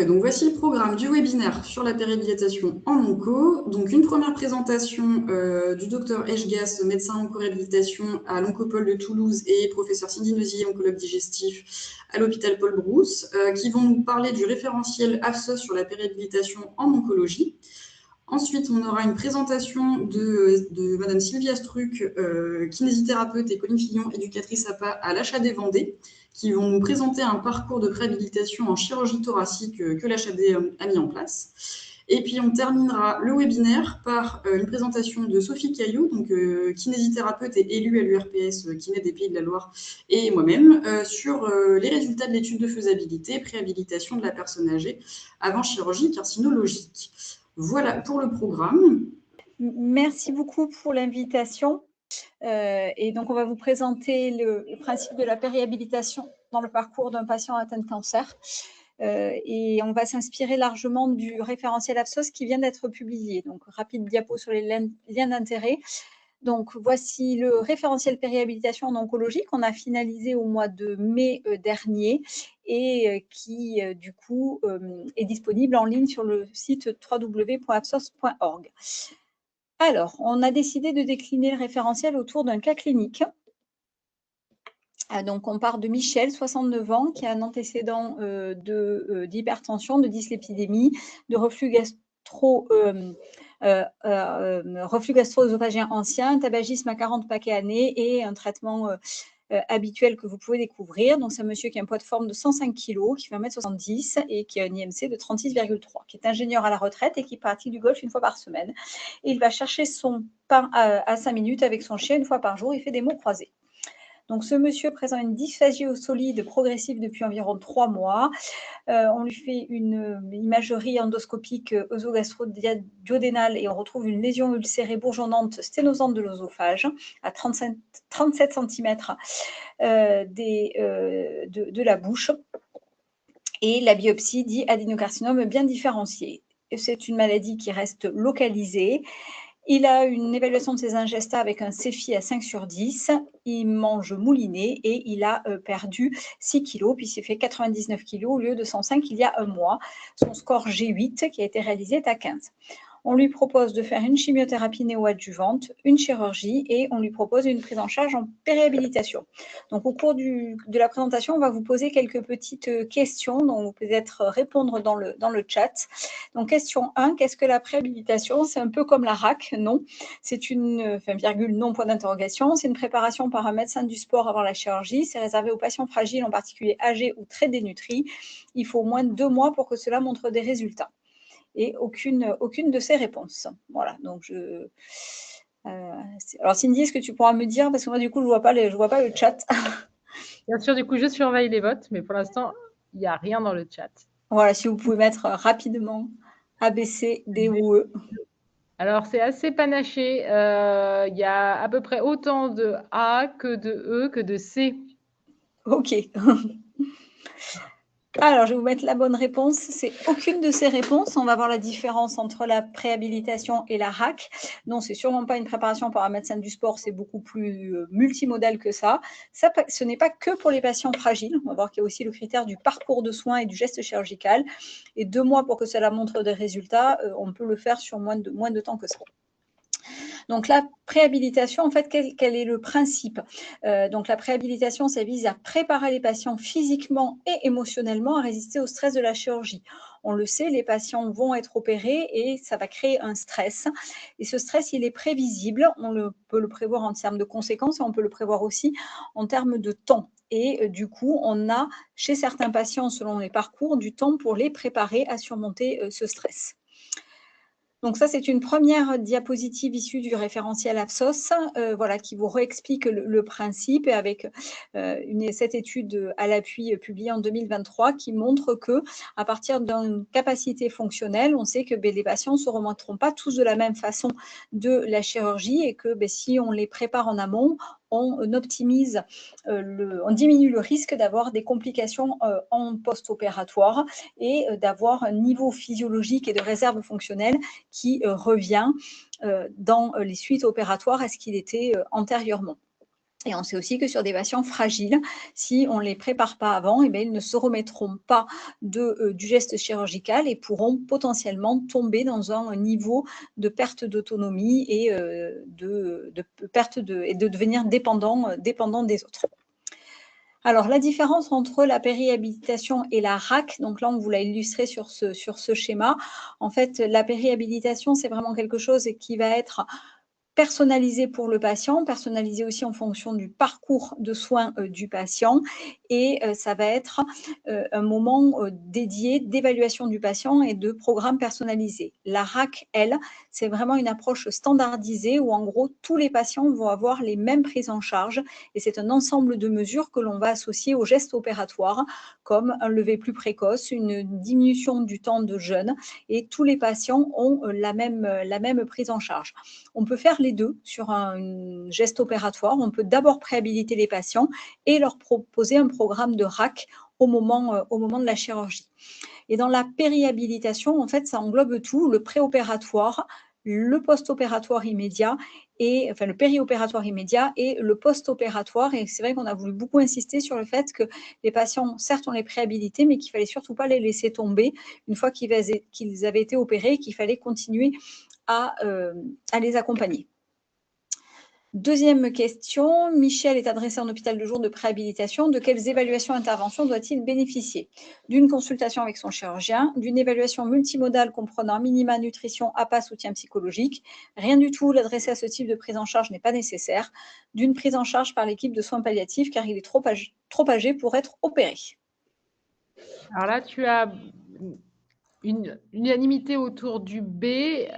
Donc voici le programme du webinaire sur la péréhabilitation en onco. Donc une première présentation du docteur Eshgas, médecin onco-réhabilitation à l'Oncopole de Toulouse, et professeur Cindy Neusier, oncologue digestif à l'hôpital Paul Brousse, qui vont nous parler du référentiel AFSOS sur la péréhabilitation en oncologie. Ensuite, on aura une présentation de Madame Sylvia Struck, kinésithérapeute et Colline Fillon, éducatrice APA à l'HAD Vendée, qui vont nous présenter un parcours de préhabilitation en chirurgie thoracique que l'HAD a mis en place. Et puis, on terminera le webinaire par une présentation de Sophie Caillot, donc kinésithérapeute et élue à l'URPS Kiné des Pays de la Loire, et moi-même, sur les résultats de l'étude de faisabilité et préhabilitation de la personne âgée avant chirurgie carcinologique. Voilà pour le programme. Merci beaucoup pour l'invitation. Et donc, on va vous présenter le principe de la péréhabilitation dans le parcours d'un patient atteint de cancer. Et on va s'inspirer largement du référentiel AFSOS qui vient d'être publié. Donc, rapide diapo sur les liens d'intérêt. Donc, voici le référentiel péréhabilitation en oncologie qu'on a finalisé au mois de mai dernier et qui, du coup, est disponible en ligne sur le site www.afsos.org. Alors, on a décidé de décliner le référentiel autour d'un cas clinique. Donc, on part de Michel, 69 ans, qui a un antécédent d'hypertension, de dyslipidémie, de reflux gastro-œsophagien ancien, tabagisme à 40 paquets années et un traitement habituel que vous pouvez découvrir. Donc, c'est un monsieur qui a un poids de forme de 105 kg, qui fait 1m70 et qui a un IMC de 36,3, qui est ingénieur à la retraite et qui pratique du golf une fois par semaine. Et il va chercher son pain à 5 minutes avec son chien une fois par jour. Il fait des mots croisés. Donc, ce monsieur présente une dysphagie au solide progressive depuis environ 3 mois. On lui fait une imagerie endoscopique œsogastro-duodénale et on retrouve une lésion ulcérée bourgeonnante sténosante de l'œsophage à 37 cm de la bouche. Et la biopsie dit adénocarcinome bien différencié. C'est une maladie qui reste localisée. Il a une évaluation de ses ingestats avec un CEFI à 5 sur 10. Il mange mouliné et il a perdu 6 kg, puis il s'est fait 99 kg au lieu de 105 il y a un mois. Son score G8 qui a été réalisé est à 15. On lui propose de faire une chimiothérapie néoadjuvante, une chirurgie et on lui propose une prise en charge en péréhabilitation. Donc, au cours de la présentation, on va vous poser quelques petites questions dont vous pouvez répondre dans le chat. Donc, question 1, qu'est-ce que la préhabilitation? C'est un peu comme la RAC, non? C'est une, virgule, non, point d'interrogation. C'est une préparation par un médecin du sport avant la chirurgie. C'est réservé aux patients fragiles, en particulier âgés ou très dénutris. Il faut au moins 2 mois pour que cela montre des résultats. Et aucune de ces réponses. Voilà, donc alors Cindy, est-ce que tu pourras me dire, parce que moi du coup je vois pas le chat. Bien sûr, du coup je surveille les votes, mais pour l'instant il n'y a rien dans le chat. Voilà, si vous pouvez mettre rapidement A, B, C, D ou E. Alors c'est assez panaché, il y a à peu près autant de A que de E que de C. Ok. Alors, je vais vous mettre la bonne réponse. C'est aucune de ces réponses. On va voir la différence entre la préhabilitation et la RAC. Non, c'est sûrement pas une préparation par un médecin du sport. C'est beaucoup plus multimodal que ça. Ce n'est pas que pour les patients fragiles. On va voir qu'il y a aussi le critère du parcours de soins et du geste chirurgical. Et 2 mois pour que cela montre des résultats, on peut le faire sur moins de temps que ça. Donc, la préhabilitation, en fait, quel est le principe? Donc, la préhabilitation, ça vise à préparer les patients physiquement et émotionnellement à résister au stress de la chirurgie. On le sait, les patients vont être opérés et ça va créer un stress. Et ce stress, il est prévisible. On peut le prévoir en termes de conséquences et on peut le prévoir aussi en termes de temps. Et du coup, on a chez certains patients, selon les parcours, du temps pour les préparer à surmonter ce stress. Donc ça, c'est une première diapositive issue du référentiel AFSOS, voilà, qui vous réexplique le principe et avec cette étude à l'appui publiée en 2023 qui montre que à partir d'une capacité fonctionnelle, on sait que les patients ne se remettront pas tous de la même façon de la chirurgie et que si on les prépare en amont, on optimise, on diminue le risque d'avoir des complications en post-opératoire et d'avoir un niveau physiologique et de réserve fonctionnelle qui revient dans les suites opératoires à ce qu'il était antérieurement. Et on sait aussi que sur des patients fragiles, si on ne les prépare pas avant, eh bien, ils ne se remettront pas du geste chirurgical et pourront potentiellement tomber dans un niveau de perte d'autonomie et de devenir dépendant des autres. Alors, la différence entre la périhabilitation et la RAC, donc là, on vous l'a illustré sur ce schéma. En fait, la périhabilitation, c'est vraiment quelque chose qui va être personnalisé pour le patient, personnalisé aussi en fonction du parcours de soins du patient et ça va être un moment dédié d'évaluation du patient et de programme personnalisé. La RAC, elle, c'est vraiment une approche standardisée où en gros tous les patients vont avoir les mêmes prises en charge et c'est un ensemble de mesures que l'on va associer aux gestes opératoires comme un lever plus précoce, une diminution du temps de jeûne et tous les patients ont la même prise en charge. On peut faire les deux sur un geste opératoire. On peut d'abord préhabiliter les patients et leur proposer un programme de RAC au moment de la chirurgie. Et dans la périhabilitation, en fait, ça englobe tout, le préopératoire, le post-opératoire immédiat, le périopératoire immédiat et le post-opératoire. Et c'est vrai qu'on a voulu beaucoup insister sur le fait que les patients, certes, on les préhabilitait, mais qu'il ne fallait surtout pas les laisser tomber une fois qu'ils avaient été opérés, qu'il fallait continuer à les accompagner. Deuxième question, Michel est adressé en hôpital de jour de préhabilitation. De quelles évaluations et interventions doit-il bénéficier? D'une consultation avec son chirurgien, d'une évaluation multimodale comprenant minima, nutrition, APA, soutien psychologique. Rien du tout, l'adresser à ce type de prise en charge n'est pas nécessaire. D'une prise en charge par l'équipe de soins palliatifs car il est trop âgé pour être opéré. Alors là, tu as une unanimité autour du B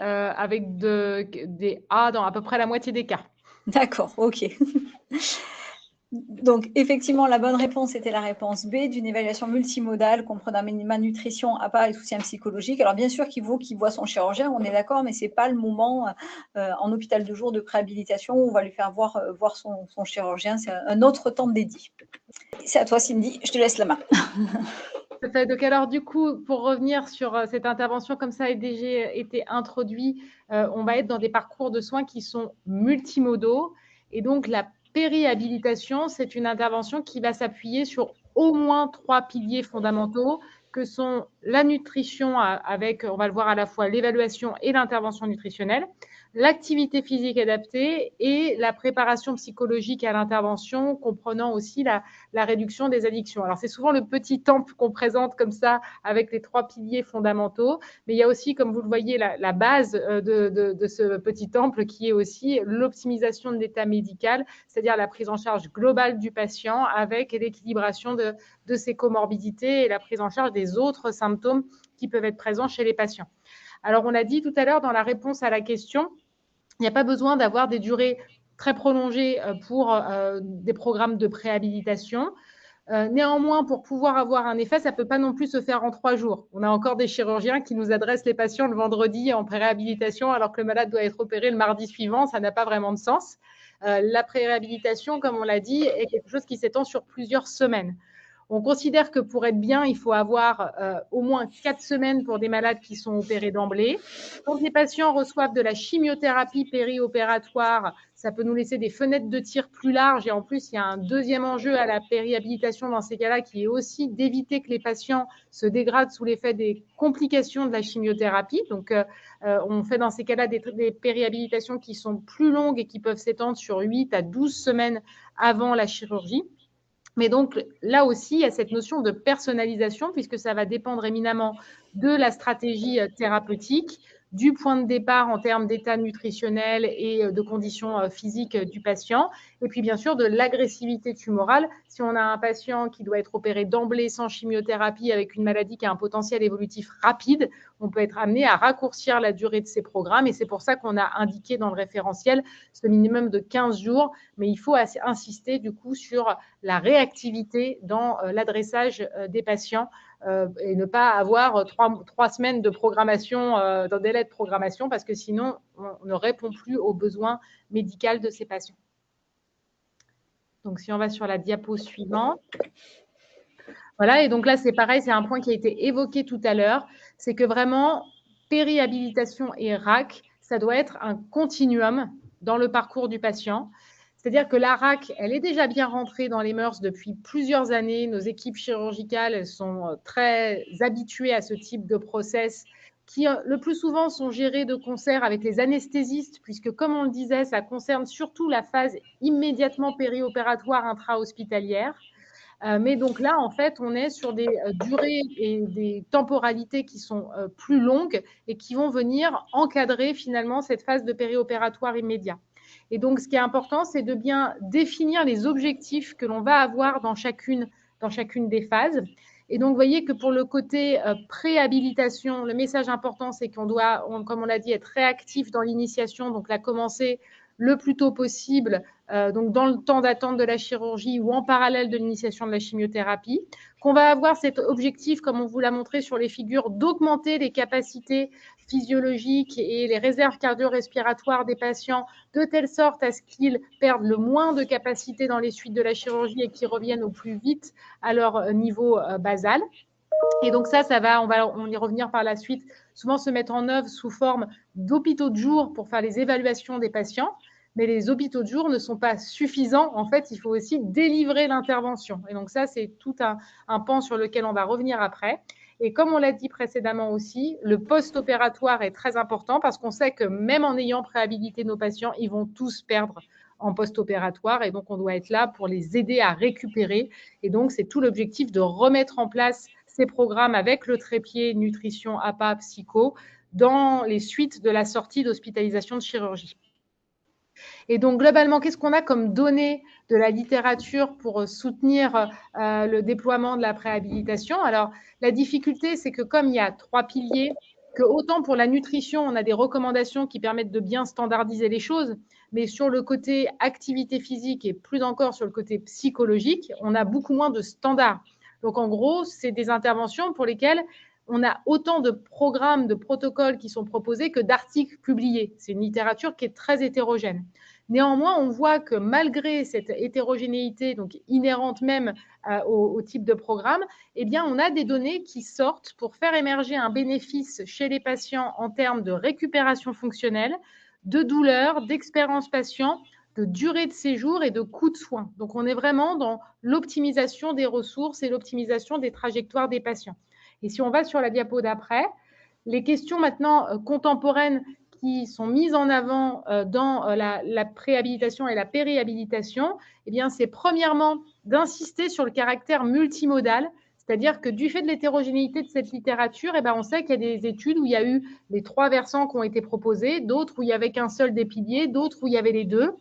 avec des A dans à peu près la moitié des cas. D'accord, ok. Donc, effectivement, la bonne réponse était la réponse B, d'une évaluation multimodale comprenant minima, nutrition, APA et soutien psychologique. Alors, bien sûr qu'il faut qu'il voit son chirurgien, on est d'accord, mais ce n'est pas le moment en hôpital de jour de préhabilitation où on va lui faire voir son chirurgien. C'est un autre temps dédié. C'est à toi, Cindy, je te laisse la main. Donc alors du coup, pour revenir sur cette intervention, comme ça a déjà été introduit, on va être dans des parcours de soins qui sont multimodaux. Et donc la périhabilitation, c'est une intervention qui va s'appuyer sur au moins 3 piliers fondamentaux que sont la nutrition avec, on va le voir à la fois, l'évaluation et l'intervention nutritionnelle, l'activité physique adaptée et la préparation psychologique à l'intervention, comprenant aussi la réduction des addictions. Alors, c'est souvent le petit temple qu'on présente comme ça avec les 3 piliers fondamentaux, mais il y a aussi, comme vous le voyez, la base de ce petit temple qui est aussi l'optimisation de l'état médical, c'est-à-dire la prise en charge globale du patient avec l'équilibration de ses comorbidités et la prise en charge des autres symptômes qui peuvent être présents chez les patients. Alors, on l'a dit tout à l'heure dans la réponse à la question, il n'y a pas besoin d'avoir des durées très prolongées pour des programmes de préhabilitation. Néanmoins, pour pouvoir avoir un effet, ça ne peut pas non plus se faire en 3 jours. On a encore des chirurgiens qui nous adressent les patients le vendredi en préhabilitation alors que le malade doit être opéré le mardi suivant. Ça n'a pas vraiment de sens. La préhabilitation, comme on l'a dit, est quelque chose qui s'étend sur plusieurs semaines. On considère que pour être bien, il faut avoir au moins 4 semaines pour des malades qui sont opérés d'emblée. Quand les patients reçoivent de la chimiothérapie périopératoire, ça peut nous laisser des fenêtres de tir plus larges. Et en plus, il y a un deuxième enjeu à la périhabilitation dans ces cas-là qui est aussi d'éviter que les patients se dégradent sous l'effet des complications de la chimiothérapie. Donc, on fait dans ces cas-là des périhabilitations qui sont plus longues et qui peuvent s'étendre sur 8 à 12 semaines avant la chirurgie. Mais donc, là aussi, il y a cette notion de personnalisation, puisque ça va dépendre éminemment de la stratégie thérapeutique, du point de départ en termes d'état nutritionnel et de conditions physiques du patient, et puis bien sûr de l'agressivité tumorale. Si on a un patient qui doit être opéré d'emblée sans chimiothérapie avec une maladie qui a un potentiel évolutif rapide, on peut être amené à raccourcir la durée de ces programmes, et c'est pour ça qu'on a indiqué dans le référentiel ce minimum de 15 jours, mais il faut insister du coup sur la réactivité dans l'adressage des patients et ne pas avoir 3 semaines de programmation, d'un délai de programmation, parce que sinon, on ne répond plus aux besoins médicaux de ces patients. Donc, si on va sur la diapo suivante. Voilà, et donc là, c'est pareil, c'est un point qui a été évoqué tout à l'heure, c'est que vraiment, périhabilitation et RAC, ça doit être un continuum dans le parcours du patient. C'est-à-dire que la RAC, elle est déjà bien rentrée dans les mœurs depuis plusieurs années. Nos équipes chirurgicales, elles sont très habituées à ce type de process qui, le plus souvent, sont gérés de concert avec les anesthésistes, puisque, comme on le disait, ça concerne surtout la phase immédiatement périopératoire intra-hospitalière. Mais donc là, en fait, on est sur des durées et des temporalités qui sont plus longues et qui vont venir encadrer finalement cette phase de périopératoire immédiat. Et donc, ce qui est important, c'est de bien définir les objectifs que l'on va avoir dans chacune des phases. Et donc, vous voyez que pour le côté préhabilitation, le message important, c'est qu'on doit, comme on l'a dit, être réactif dans l'initiation, donc la commencer le plus tôt possible, donc dans le temps d'attente de la chirurgie ou en parallèle de l'initiation de la chimiothérapie, qu'on va avoir cet objectif, comme on vous l'a montré sur les figures, d'augmenter les capacités physiologiques et les réserves cardio-respiratoires des patients de telle sorte à ce qu'ils perdent le moins de capacité dans les suites de la chirurgie et qu'ils reviennent au plus vite à leur niveau basal. Et donc ça va, on y revenir par la suite, souvent se mettre en œuvre sous forme d'hôpitaux de jour pour faire les évaluations des patients. Mais les hôpitaux de jour ne sont pas suffisants. En fait, il faut aussi délivrer l'intervention. Et donc ça, c'est tout un pan sur lequel on va revenir après. Et comme on l'a dit précédemment aussi, le post-opératoire est très important parce qu'on sait que même en ayant préhabilité nos patients, ils vont tous perdre en post-opératoire. Et donc, on doit être là pour les aider à récupérer. Et donc, c'est tout l'objectif de remettre en place ces programmes avec le trépied nutrition, APA, psycho, dans les suites de la sortie d'hospitalisation de chirurgie. Et donc, globalement, qu'est-ce qu'on a comme données de la littérature pour soutenir le déploiement de la préhabilitation? Alors, la difficulté, c'est que comme il y a 3 piliers, que autant pour la nutrition, on a des recommandations qui permettent de bien standardiser les choses, mais sur le côté activité physique et plus encore sur le côté psychologique, on a beaucoup moins de standards. Donc, en gros, c'est des interventions pour lesquelles on a autant de programmes, de protocoles qui sont proposés que d'articles publiés. C'est une littérature qui est très hétérogène. Néanmoins, on voit que malgré cette hétérogénéité, donc inhérente même au type de programme, eh bien, on a des données qui sortent pour faire émerger un bénéfice chez les patients en termes de récupération fonctionnelle, de douleur, d'expérience patient, de durée de séjour et de coût de soins. Donc, on est vraiment dans l'optimisation des ressources et l'optimisation des trajectoires des patients. Et si on va sur la diapo d'après, les questions maintenant contemporaines qui sont mises en avant dans la préhabilitation et la périhabilitation, eh bien, c'est premièrement d'insister sur le caractère multimodal, c'est-à-dire que du fait de l'hétérogénéité de cette littérature, eh bien, on sait qu'il y a des études où il y a eu les 3 versants qui ont été proposés, d'autres où il n'y avait qu'un seul des piliers, d'autres où il y avait les 2.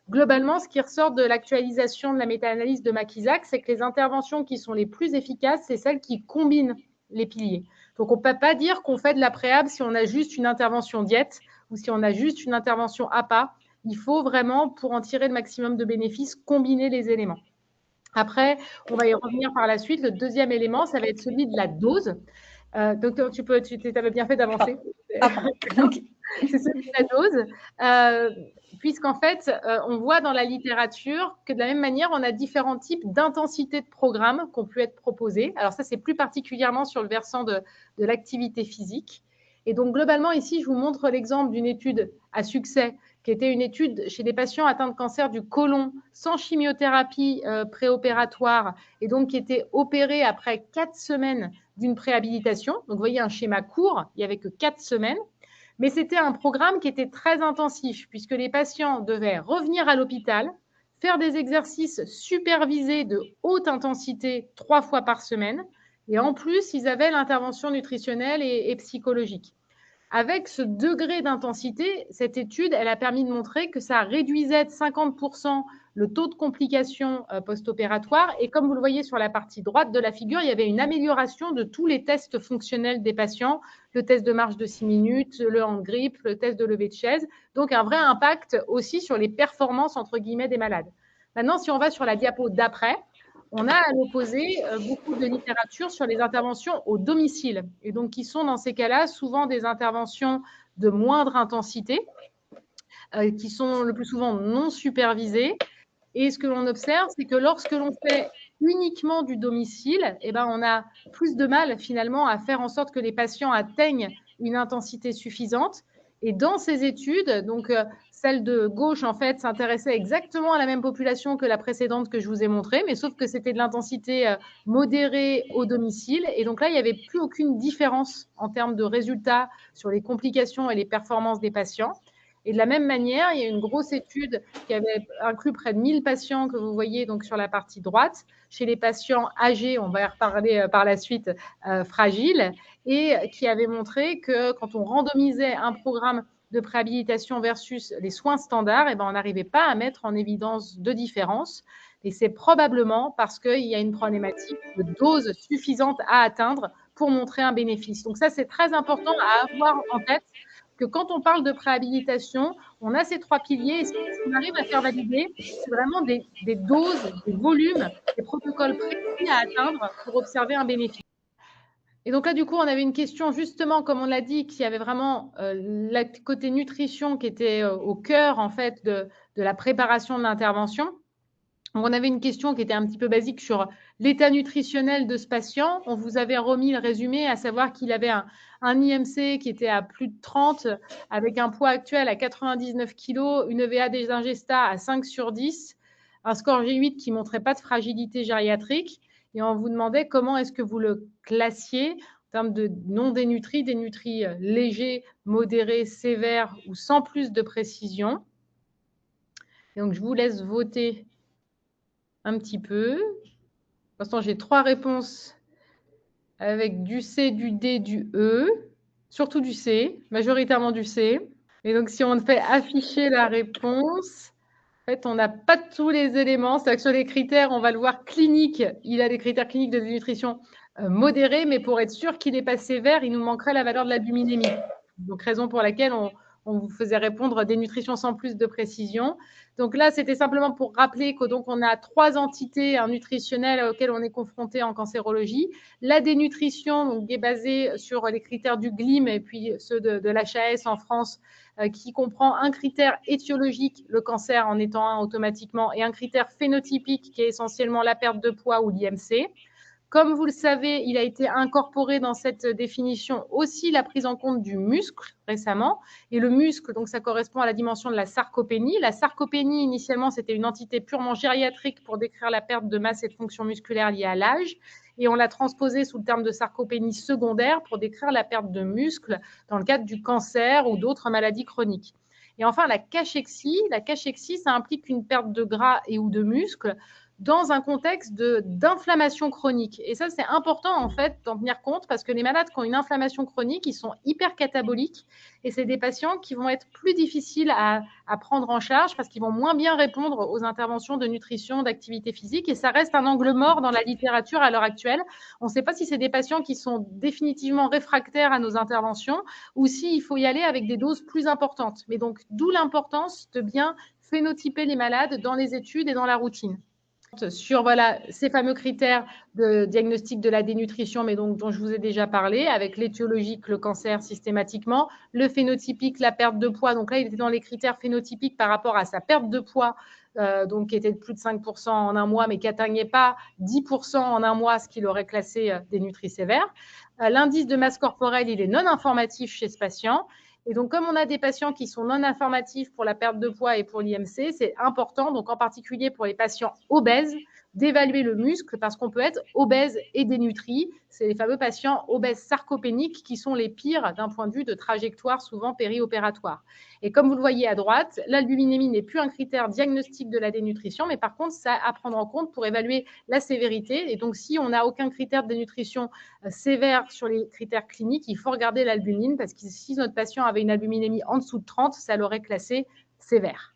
Globalement, ce qui ressort de l'actualisation de la méta-analyse de Makisak, c'est que les interventions qui sont les plus efficaces, c'est celles qui combinent les piliers. Donc, on ne peut pas dire qu'on fait de la préhab si on a juste une intervention diète ou si on a juste une intervention APA. Il faut vraiment, pour en tirer le maximum de bénéfices, combiner les éléments. Après, on va y revenir par la suite. Le deuxième élément, ça va être celui de la dose. Docteur, tu avais bien fait d'avancer. C'est celui de la dose, puisqu'en fait, on voit dans la littérature que de la même manière, on a différents types d'intensité de programmes qui ont pu être proposés. Alors ça, c'est plus particulièrement sur le versant de l'activité physique. Et donc, globalement, ici, je vous montre l'exemple d'une étude à succès qui était une étude chez des patients atteints de cancer du côlon sans chimiothérapie préopératoire et donc qui était opérés après 4 semaines d'une préhabilitation. Donc, vous voyez un schéma court, il n'y avait que 4 semaines. Mais c'était un programme qui était très intensif puisque les patients devaient revenir à l'hôpital, faire des exercices supervisés de haute intensité 3 fois par semaine. Et en plus, ils avaient l'intervention nutritionnelle et psychologique. Avec ce degré d'intensité, cette étude, elle a permis de montrer que ça réduisait de 50% le taux de complications post-opératoires. Et comme vous le voyez sur la partie droite de la figure, il y avait une amélioration de tous les tests fonctionnels des patients, le test de marche de 6 minutes, le hand grip, le test de levée de chaise. Donc, un vrai impact aussi sur les performances, entre guillemets, des malades. Maintenant, si on va sur la diapo d'après, on a à l'opposé beaucoup de littérature sur les interventions au domicile et donc qui sont dans ces cas-là souvent des interventions de moindre intensité qui sont le plus souvent non supervisées. Et ce que l'on observe, c'est que lorsque l'on fait uniquement du domicile, eh ben, on a plus de mal finalement à faire en sorte que les patients atteignent une intensité suffisante. Et dans ces études, donc celle de gauche, en fait, s'intéressait exactement à la même population que la précédente que je vous ai montrée, mais sauf que c'était de l'intensité modérée au domicile. Et donc là, il n'y avait plus aucune différence en termes de résultats sur les complications et les performances des patients. Et de la même manière, il y a une grosse étude qui avait inclus près de 1000 patients que vous voyez donc sur la partie droite, chez les patients âgés, on va y reparler par la suite, fragiles, et qui avait montré que quand on randomisait un programme de préhabilitation versus les soins standards, eh ben, on n'arrivait pas à mettre en évidence de différence. Et c'est probablement parce qu'il y a une problématique de dose suffisante à atteindre pour montrer un bénéfice. Donc ça, c'est très important à avoir en tête que quand on parle de préhabilitation, on a ces 3 piliers et ce qu'on arrive à faire valider, c'est vraiment des doses, des volumes, des protocoles précis à atteindre pour observer un bénéfice. Et donc là, du coup, on avait une question justement, comme on l'a dit, qui avait vraiment le côté nutrition qui était au cœur en fait de la préparation de l'intervention. Donc, on avait une question qui était un petit peu basique sur l'état nutritionnel de ce patient. On vous avait remis le résumé, à savoir qu'il avait un IMC qui était à plus de 30, avec un poids actuel à 99 kg, une EVA des ingestats à 5/10, un score G8 qui ne montrait pas de fragilité gériatrique. Et on vous demandait comment est-ce que vous le classiez en termes de non dénutris, dénutris légers, modérés, sévères ou sans plus de précision. Et donc, je vous laisse voter un petit peu. Pour l'instant, j'ai 3 réponses avec du C, du D, du E, surtout du C, majoritairement du C. Et donc, si on fait afficher la réponse, en fait, on n'a pas tous les éléments. C'est-à-dire que sur les critères, on va le voir clinique. Il a des critères cliniques de dénutrition modérés, mais pour être sûr qu'il n'est pas sévère, il nous manquerait la valeur de l'albuminémie. Donc, raison pour laquelle on vous faisait répondre dénutrition sans plus de précision. Donc là, c'était simplement pour rappeler qu'on a 3 entités nutritionnelles auxquelles on est confronté en cancérologie. La dénutrition donc, est basée sur les critères du GLIM et puis ceux de l'HAS en France, qui comprend un critère étiologique, le cancer en étant un automatiquement, et un critère phénotypique qui est essentiellement la perte de poids ou l'IMC. Comme vous le savez, il a été incorporé dans cette définition aussi la prise en compte du muscle récemment. Et le muscle, donc ça correspond à la dimension de la sarcopénie. La sarcopénie, initialement, c'était une entité purement gériatrique pour décrire la perte de masse et de fonction musculaire liée à l'âge. Et on l'a transposé sous le terme de sarcopénie secondaire pour décrire la perte de muscle dans le cadre du cancer ou d'autres maladies chroniques. Et enfin, la cachexie. La cachexie, ça implique une perte de gras et ou de muscle dans un contexte d'inflammation chronique. Et ça, c'est important, en fait, d'en tenir compte parce que les malades qui ont une inflammation chronique, ils sont hyper cataboliques et c'est des patients qui vont être plus difficiles à prendre en charge parce qu'ils vont moins bien répondre aux interventions de nutrition, d'activité physique et ça reste un angle mort dans la littérature à l'heure actuelle. On ne sait pas si c'est des patients qui sont définitivement réfractaires à nos interventions ou s'il faut y aller avec des doses plus importantes. Mais donc, d'où l'importance de bien phénotyper les malades dans les études et dans la routine. Sur voilà, ces fameux critères de diagnostic de la dénutrition, mais donc dont je vous ai déjà parlé, avec l'étiologique, le cancer systématiquement, le phénotypique, la perte de poids. Donc là, il était dans les critères phénotypiques par rapport à sa perte de poids, donc qui était de plus de 5% en un mois, mais qui n'atteignait pas 10% en un mois, ce qui l'aurait classé dénutri sévère. L'indice de masse corporelle, il est non informatif chez ce patient. Et donc, comme on a des patients qui sont non informatifs pour la perte de poids et pour l'IMC, c'est important, donc en particulier pour les patients obèses, d'évaluer le muscle parce qu'on peut être obèse et dénutri. C'est les fameux patients obèses sarcopéniques qui sont les pires d'un point de vue de trajectoire souvent périopératoire. Et comme vous le voyez à droite, l'albuminémie n'est plus un critère diagnostique de la dénutrition, mais par contre, ça à prendre en compte pour évaluer la sévérité. Et donc, si on n'a aucun critère de dénutrition sévère sur les critères cliniques, il faut regarder l'albumine parce que si notre patient avait une albuminémie en dessous de 30, ça l'aurait classé sévère.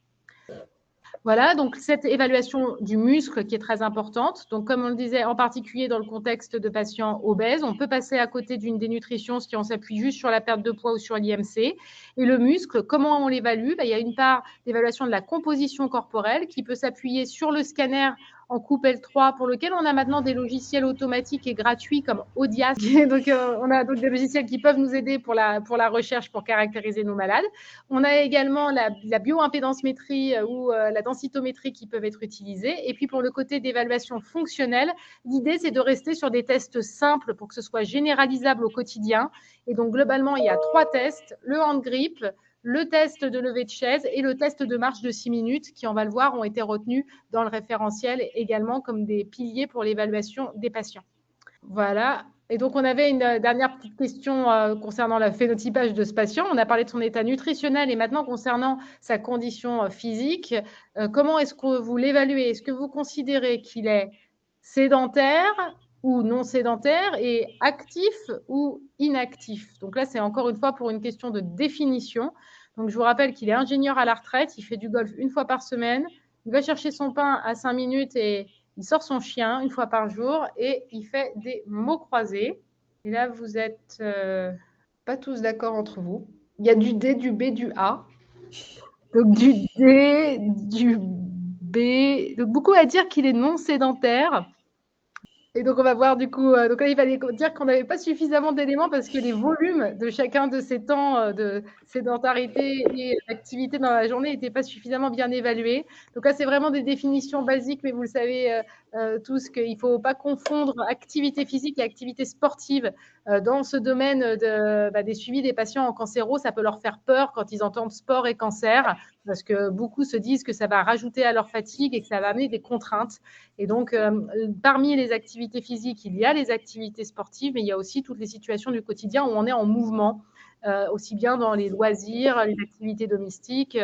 Voilà, donc cette évaluation du muscle qui est très importante. Donc, comme on le disait, en particulier dans le contexte de patients obèses, on peut passer à côté d'une dénutrition si on s'appuie juste sur la perte de poids ou sur l'IMC. Et le muscle, comment on l'évalue ? Il y a une part d'évaluation de la composition corporelle qui peut s'appuyer sur le scanner en coupe L3 pour lequel on a maintenant des logiciels automatiques et gratuits comme Odias. Donc, on a donc des logiciels qui peuvent nous aider pour la recherche, pour caractériser nos malades. On a également la bioimpédancemétrie ou la densitométrie qui peuvent être utilisées. Et puis, pour le côté d'évaluation fonctionnelle, l'idée, c'est de rester sur des tests simples pour que ce soit généralisable au quotidien. Et donc, globalement, il y a 3 tests, le hand grip, le test de levée de chaise et le test de marche de 6 minutes qui, on va le voir, ont été retenus dans le référentiel également comme des piliers pour l'évaluation des patients. Voilà. Et donc, on avait une dernière petite question concernant le phénotypage de ce patient. On a parlé de son état nutritionnel et maintenant concernant sa condition physique. Comment est-ce que vous l'évaluez? Est-ce que vous considérez qu'il est sédentaire ou non sédentaire et actif ou inactif? Donc là, c'est encore une fois pour une question de définition. Donc, je vous rappelle qu'il est ingénieur à la retraite. Il fait du golf une fois par semaine. Il va chercher son pain à 5 minutes et il sort son chien une fois par jour et il fait des mots croisés. Et là, vous n'êtes pas tous d'accord entre vous. Il y a du D, du B, du A. Donc du D, du B. Donc beaucoup à dire qu'il est non sédentaire. Et donc, on va voir du coup, donc là, il fallait dire qu'on n'avait pas suffisamment d'éléments parce que les volumes de chacun de ces temps de sédentarité et d'activité dans la journée n'étaient pas suffisamment bien évalués. Donc là, c'est vraiment des définitions basiques, mais vous le savez tous qu'il ne faut pas confondre activité physique et activité sportive. Dans ce domaine des suivis des patients en cancéro, ça peut leur faire peur quand ils entendent sport et cancer parce que beaucoup se disent que ça va rajouter à leur fatigue et que ça va amener des contraintes. Et donc, parmi les activités physiques, il y a les activités sportives, mais il y a aussi toutes les situations du quotidien où on est en mouvement, aussi bien dans les loisirs, les activités domestiques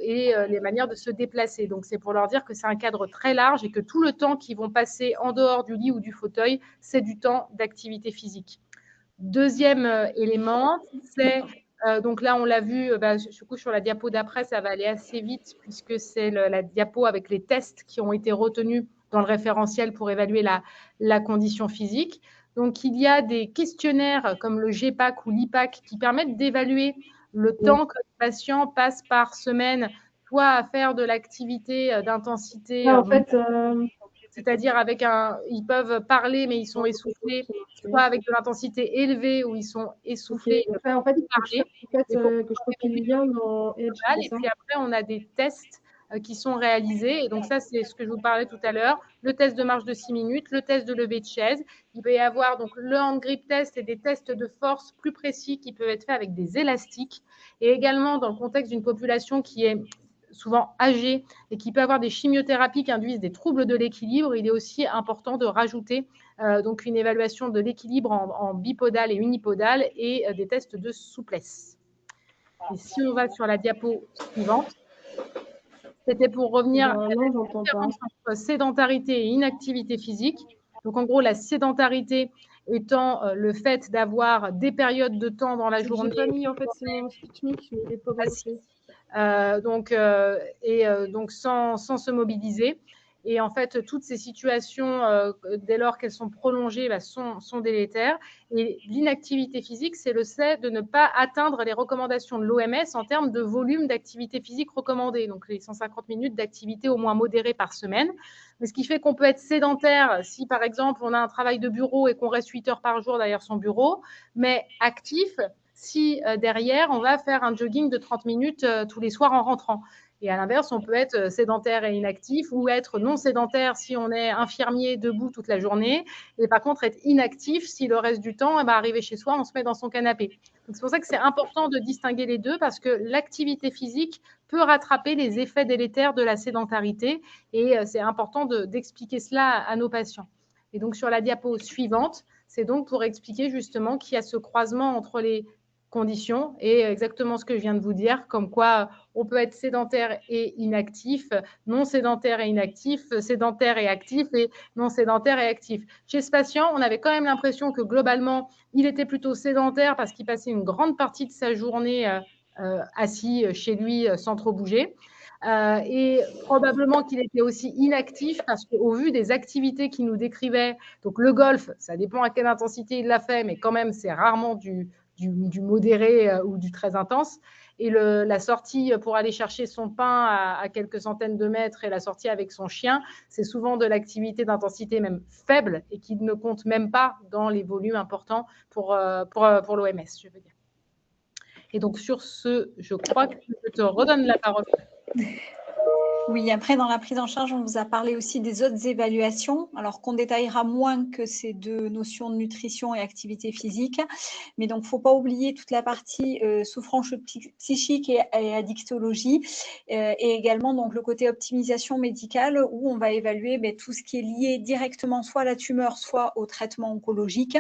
et les manières de se déplacer. Donc, c'est pour leur dire que c'est un cadre très large et que tout le temps qu'ils vont passer en dehors du lit ou du fauteuil, c'est du temps d'activité physique. Deuxième élément, c'est donc là, on l'a vu, du coup, sur la diapo d'après, ça va aller assez vite puisque c'est la diapo avec les tests qui ont été retenus dans le référentiel pour évaluer la condition physique. Donc, il y a des questionnaires comme le GPAC ou l'IPAC qui permettent d'évaluer le temps que le patient passe par semaine, soit à faire de l'activité d'intensité, c'est-à-dire ils peuvent parler mais ils sont essoufflés, soit avec de l'intensité élevée où ils sont essoufflés. Okay. En fait, il faut que je copie le lien dans Edge. Et puis après, on a des tests qui sont réalisés. Et donc ça, c'est ce que je vous parlais tout à l'heure. Le test de marche de 6 minutes, le test de levée de chaise. Il peut y avoir donc le hand grip test et des tests de force plus précis qui peuvent être faits avec des élastiques. Et également, dans le contexte d'une population qui est souvent âgée et qui peut avoir des chimiothérapies qui induisent des troubles de l'équilibre, il est aussi important de rajouter donc une évaluation de l'équilibre en bipodal et unipodal et des tests de souplesse. Et si on va sur la diapo suivante, c'était pour revenir à la différence entre sédentarité et inactivité physique. Donc, en gros, la sédentarité étant le fait d'avoir des périodes de temps dans la journée. J'ai pas mis, en fait, c'est mon Sputnik, mais il est pas bloqué. Donc sans se mobiliser. Et en fait, toutes ces situations, dès lors qu'elles sont prolongées, sont délétères. Et l'inactivité physique, c'est le fait de ne pas atteindre les recommandations de l'OMS en termes de volume d'activité physique recommandée. Donc, les 150 minutes d'activité au moins modérée par semaine. Mais ce qui fait qu'on peut être sédentaire si, par exemple, on a un travail de bureau et qu'on reste 8 heures par jour derrière son bureau, mais actif si derrière, on va faire un jogging de 30 minutes tous les soirs en rentrant. Et à l'inverse, on peut être sédentaire et inactif ou être non sédentaire si on est infirmier debout toute la journée. Et par contre, être inactif si le reste du temps, arriver chez soi, on se met dans son canapé. Donc, c'est pour ça que c'est important de distinguer les deux parce que l'activité physique peut rattraper les effets délétères de la sédentarité. Et c'est important d'expliquer cela à nos patients. Et donc, sur la diapo suivante, c'est donc pour expliquer justement qu'il y a ce croisement entre les conditions et exactement ce que je viens de vous dire, comme quoi on peut être sédentaire et inactif, non sédentaire et inactif, sédentaire et actif et non sédentaire et actif. Chez ce patient, on avait quand même l'impression que globalement, il était plutôt sédentaire parce qu'il passait une grande partie de sa journée assis chez lui sans trop bouger. Et probablement qu'il était aussi inactif parce qu'au vu des activités qu'il nous décrivait, donc le golf, ça dépend à quelle intensité il l'a fait, mais quand même, c'est rarement du modéré ou du très intense. Et la sortie pour aller chercher son pain à quelques centaines de mètres et la sortie avec son chien, c'est souvent de l'activité d'intensité même faible et qui ne compte même pas dans les volumes importants pour l'OMS, je veux dire. Et donc, sur ce, je crois que je te redonne la parole. Oui, après, dans la prise en charge, on vous a parlé aussi des autres évaluations, alors qu'on détaillera moins que ces deux notions de nutrition et activité physique. Mais donc, il ne faut pas oublier toute la partie souffrance psychique et addictologie, et également donc, le côté optimisation médicale, où on va évaluer tout ce qui est lié directement soit à la tumeur, soit au traitement oncologique,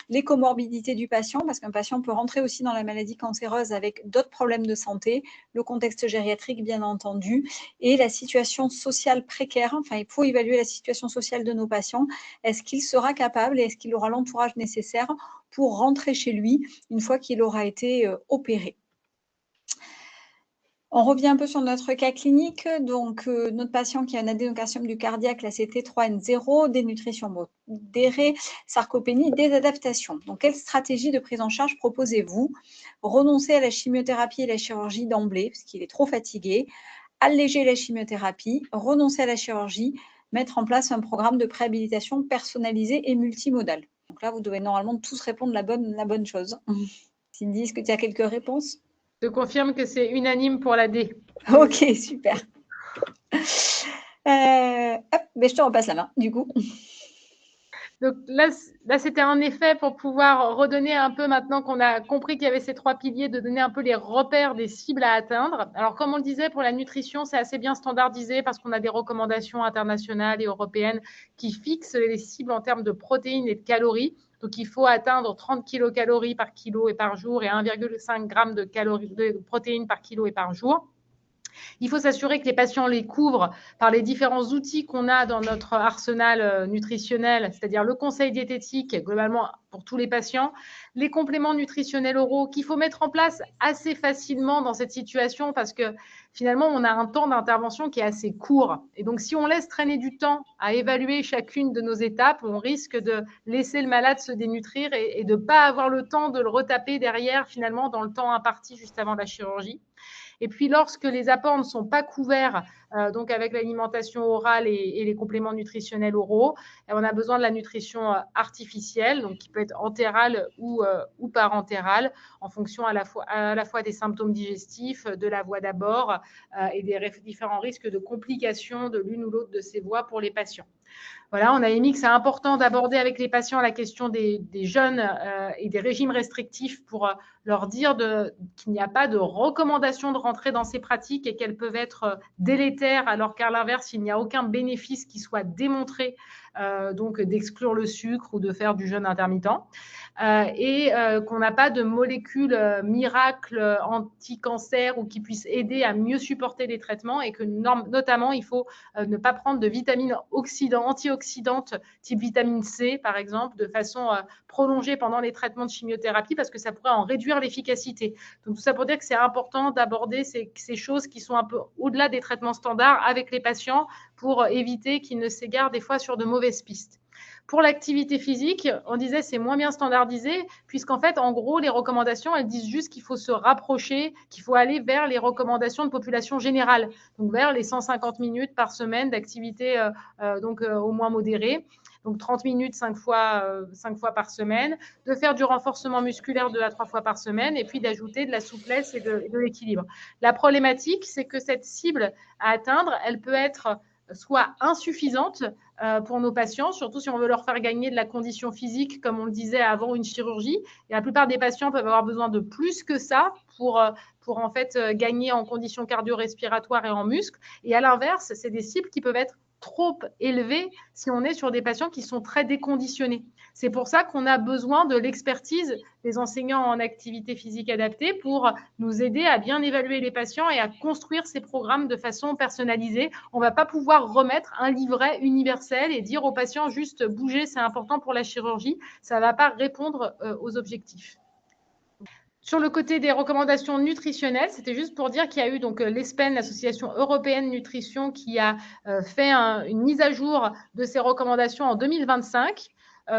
les comorbidités du patient, parce qu'un patient peut rentrer aussi dans la maladie cancéreuse avec d'autres problèmes de santé, le contexte gériatrique, bien entendu, et la situation sociale précaire. Enfin, il faut évaluer la situation sociale de nos patients. Est-ce qu'il sera capable et est-ce qu'il aura l'entourage nécessaire pour rentrer chez lui une fois qu'il aura été opéré? On revient un peu sur notre cas clinique. Donc, notre patient qui a un adénocarcinome du cardiaque, la CT3N0, dénutrition modérée, sarcopénie, désadaptation. Donc, quelle stratégie de prise en charge proposez-vous? Renoncer à la chimiothérapie et la chirurgie d'emblée, parce qu'il est trop fatigué, alléger la chimiothérapie, renoncer à la chirurgie, mettre en place un programme de préhabilitation personnalisé et multimodal. Donc là, vous devez normalement tous répondre la bonne chose. Cindy, est-ce que tu as quelques réponses? Je confirme que c'est unanime pour la D. Ok, super. Je te repasse la main, du coup. Donc là c'était un effet pour pouvoir redonner un peu, maintenant qu'on a compris qu'il y avait ces 3 piliers, de donner un peu les repères des cibles à atteindre. Alors, comme on le disait, pour la nutrition, c'est assez bien standardisé parce qu'on a des recommandations internationales et européennes qui fixent les cibles en termes de protéines et de calories. Donc, il faut atteindre 30 kilocalories par kilo et par jour et 1,5 g de protéines par kilo et par jour. Il faut s'assurer que les patients les couvrent par les différents outils qu'on a dans notre arsenal nutritionnel, c'est-à-dire le conseil diététique, globalement pour tous les patients, les compléments nutritionnels oraux qu'il faut mettre en place assez facilement dans cette situation parce que finalement, on a un temps d'intervention qui est assez court. Et donc, si on laisse traîner du temps à évaluer chacune de nos étapes, on risque de laisser le malade se dénutrir et de ne pas avoir le temps de le retaper derrière, finalement, dans le temps imparti juste avant la chirurgie. Et puis, lorsque les apports ne sont pas couverts, donc avec l'alimentation orale et les compléments nutritionnels oraux, on a besoin de la nutrition artificielle, donc qui peut être entérale ou parentérale, en fonction à la fois des symptômes digestifs, de la voie d'abord et des différents risques de complications de l'une ou l'autre de ces voies pour les patients. Voilà, on a émis que c'est important d'aborder avec les patients la question des jeûnes et des régimes restrictifs pour leur dire qu'il n'y a pas de recommandation de rentrer dans ces pratiques et qu'elles peuvent être délétères, alors qu'à l'inverse, il n'y a aucun bénéfice qui soit démontré, donc d'exclure le sucre ou de faire du jeûne intermittent. Et qu'on n'a pas de molécules miracles anti-cancer ou qui puissent aider à mieux supporter les traitements et que notamment, il faut ne pas prendre de vitamines antioxydantes type vitamine C, par exemple, de façon prolongée pendant les traitements de chimiothérapie parce que ça pourrait en réduire l'efficacité. Donc, tout ça pour dire que c'est important d'aborder ces choses qui sont un peu au-delà des traitements standards avec les patients pour éviter qu'ils ne s'égarent des fois sur de mauvaises pistes. Pour l'activité physique, on disait c'est moins bien standardisé puisqu'en fait, en gros, les recommandations, elles disent juste qu'il faut se rapprocher, qu'il faut aller vers les recommandations de population générale, donc vers les 150 minutes par semaine d'activité au moins modérée. Donc 30 minutes 5 fois par semaine, de faire du renforcement musculaire 2 à 3 fois par semaine et puis d'ajouter de la souplesse et de l'équilibre. La problématique, c'est que cette cible à atteindre, elle peut être soit insuffisante pour nos patients, surtout si on veut leur faire gagner de la condition physique, comme on le disait avant une chirurgie. Et la plupart des patients peuvent avoir besoin de plus que ça pour en fait gagner en conditions cardio-respiratoires et en muscles. Et à l'inverse, c'est des cibles qui peuvent être trop élevées si on est sur des patients qui sont très déconditionnés. C'est pour ça qu'on a besoin de l'expertise des enseignants en activité physique adaptée pour nous aider à bien évaluer les patients et à construire ces programmes de façon personnalisée. On ne va pas pouvoir remettre un livret universel et dire aux patients juste bouger, c'est important pour la chirurgie. Ça ne va pas répondre aux objectifs. Sur le côté des recommandations nutritionnelles, c'était juste pour dire qu'il y a eu donc l'ESPEN, l'Association européenne nutrition, qui a fait une mise à jour de ces recommandations en 2025.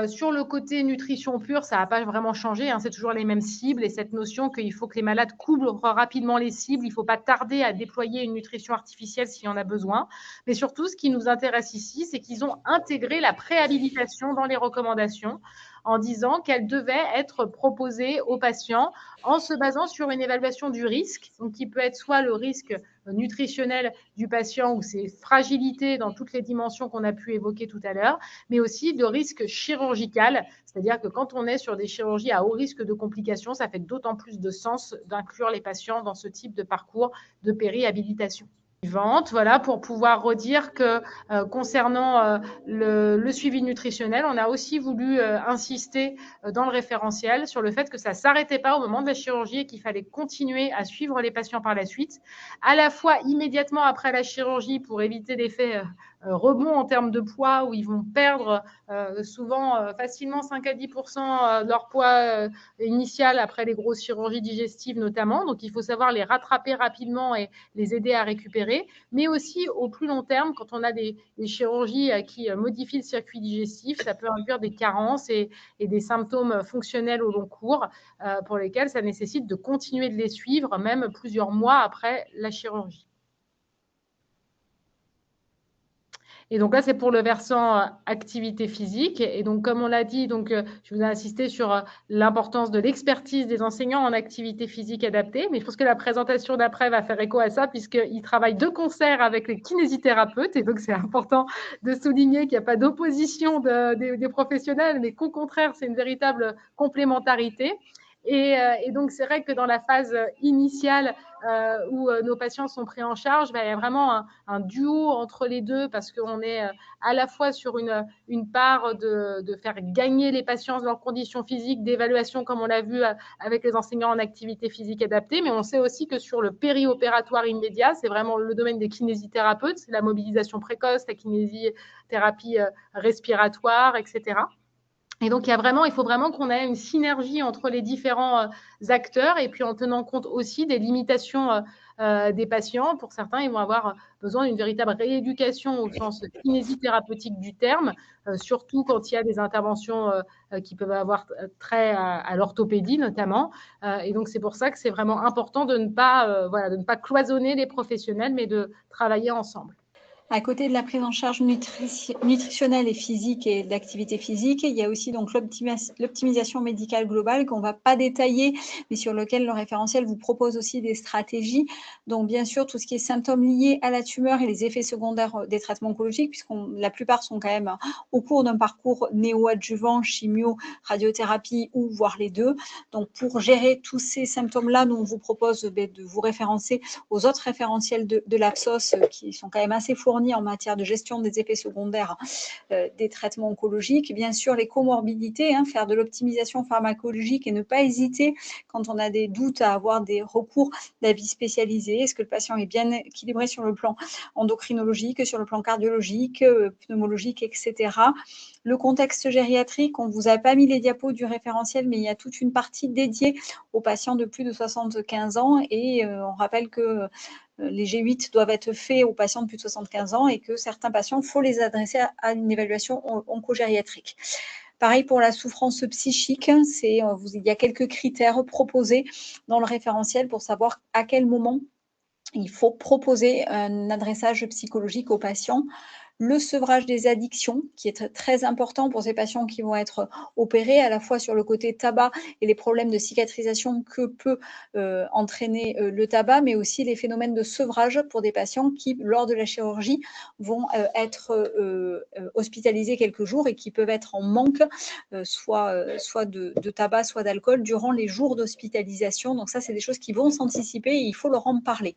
Sur le côté nutrition pure, ça n'a pas vraiment changé, c'est toujours les mêmes cibles et cette notion qu'il faut que les malades couvrent rapidement les cibles, il ne faut pas tarder à déployer une nutrition artificielle s'il y en a besoin. Mais surtout, ce qui nous intéresse ici, c'est qu'ils ont intégré la préhabilitation dans les recommandations en disant qu'elle devait être proposée aux patients en se basant sur une évaluation du risque, donc qui peut être soit le risque nutritionnel du patient ou ses fragilités dans toutes les dimensions qu'on a pu évoquer tout à l'heure, mais aussi de risque chirurgical, c'est-à-dire que quand on est sur des chirurgies à haut risque de complications, ça fait d'autant plus de sens d'inclure les patients dans ce type de parcours de périhabilitation. Voilà, pour pouvoir redire que concernant le suivi nutritionnel, on a aussi voulu insister dans le référentiel sur le fait que ça ne s'arrêtait pas au moment de la chirurgie et qu'il fallait continuer à suivre les patients par la suite, à la fois immédiatement après la chirurgie pour éviter l'effet rebond en termes de poids où ils vont perdre souvent facilement 5 à 10% de leur poids initial après les grosses chirurgies digestives notamment. Donc, il faut savoir les rattraper rapidement et les aider à récupérer, mais aussi au plus long terme, quand on a des chirurgies qui modifient le circuit digestif, ça peut induire des carences et des symptômes fonctionnels au long cours pour lesquels ça nécessite de continuer de les suivre même plusieurs mois après la chirurgie. Et donc là, c'est pour le versant activité physique. Et donc, comme on l'a dit, donc, je vous ai insisté sur l'importance de l'expertise des enseignants en activité physique adaptée. Mais je pense que la présentation d'après va faire écho à ça, puisqu'ils travaillent de concert avec les kinésithérapeutes. Et donc, c'est important de souligner qu'il n'y a pas d'opposition des professionnels, mais qu'au contraire, c'est une véritable complémentarité. Et donc, c'est vrai que dans la phase initiale où nos patients sont pris en charge, il y a vraiment un duo entre les deux parce qu'on est à la fois sur une part de faire gagner les patients dans leurs conditions physiques, d'évaluation comme on l'a vu avec les enseignants en activité physique adaptée, mais on sait aussi que sur le périopératoire immédiat, c'est vraiment le domaine des kinésithérapeutes, c'est la mobilisation précoce, la kinésithérapie respiratoire, etc. Et donc, il faut vraiment qu'on ait une synergie entre les différents acteurs et puis en tenant compte aussi des limitations des patients. Pour certains, ils vont avoir besoin d'une véritable rééducation au sens kinésithérapeutique du terme, surtout quand il y a des interventions qui peuvent avoir trait à l'orthopédie notamment. Et donc, c'est pour ça que c'est vraiment important de ne pas cloisonner les professionnels, mais de travailler ensemble. À côté de la prise en charge nutritionnelle et physique et de l'activité physique, il y a aussi donc l'optimisation médicale globale qu'on ne va pas détailler, mais sur lequel le référentiel vous propose aussi des stratégies. Donc, bien sûr, tout ce qui est symptômes liés à la tumeur et les effets secondaires des traitements oncologiques, puisque la plupart sont quand même au cours d'un parcours néoadjuvant, chimio, radiothérapie ou voire les deux. Donc, pour gérer tous ces symptômes-là, nous, on vous propose de vous référencer aux autres référentiels de l'Absos qui sont quand même assez fournis en matière de gestion des effets secondaires des traitements oncologiques. Bien sûr, les comorbidités, faire de l'optimisation pharmacologique et ne pas hésiter quand on a des doutes à avoir des recours d'avis spécialisés. Est-ce que le patient est bien équilibré sur le plan endocrinologique, sur le plan cardiologique, pneumologique, etc. Le contexte gériatrique, on ne vous a pas mis les diapos du référentiel, mais il y a toute une partie dédiée aux patients de plus de 75 ans et on rappelle que les G8 doivent être faits aux patients de plus de 75 ans et que certains patients, il faut les adresser à une évaluation oncogériatrique. Pareil pour la souffrance psychique, il y a quelques critères proposés dans le référentiel pour savoir à quel moment il faut proposer un adressage psychologique aux patients. Le sevrage des addictions, qui est très important pour ces patients qui vont être opérés, à la fois sur le côté tabac et les problèmes de cicatrisation que peut entraîner le tabac, mais aussi les phénomènes de sevrage pour des patients qui, lors de la chirurgie, vont être hospitalisés quelques jours et qui peuvent être en manque, soit de tabac, soit d'alcool, durant les jours d'hospitalisation. Donc ça, c'est des choses qui vont s'anticiper et il faut leur en parler.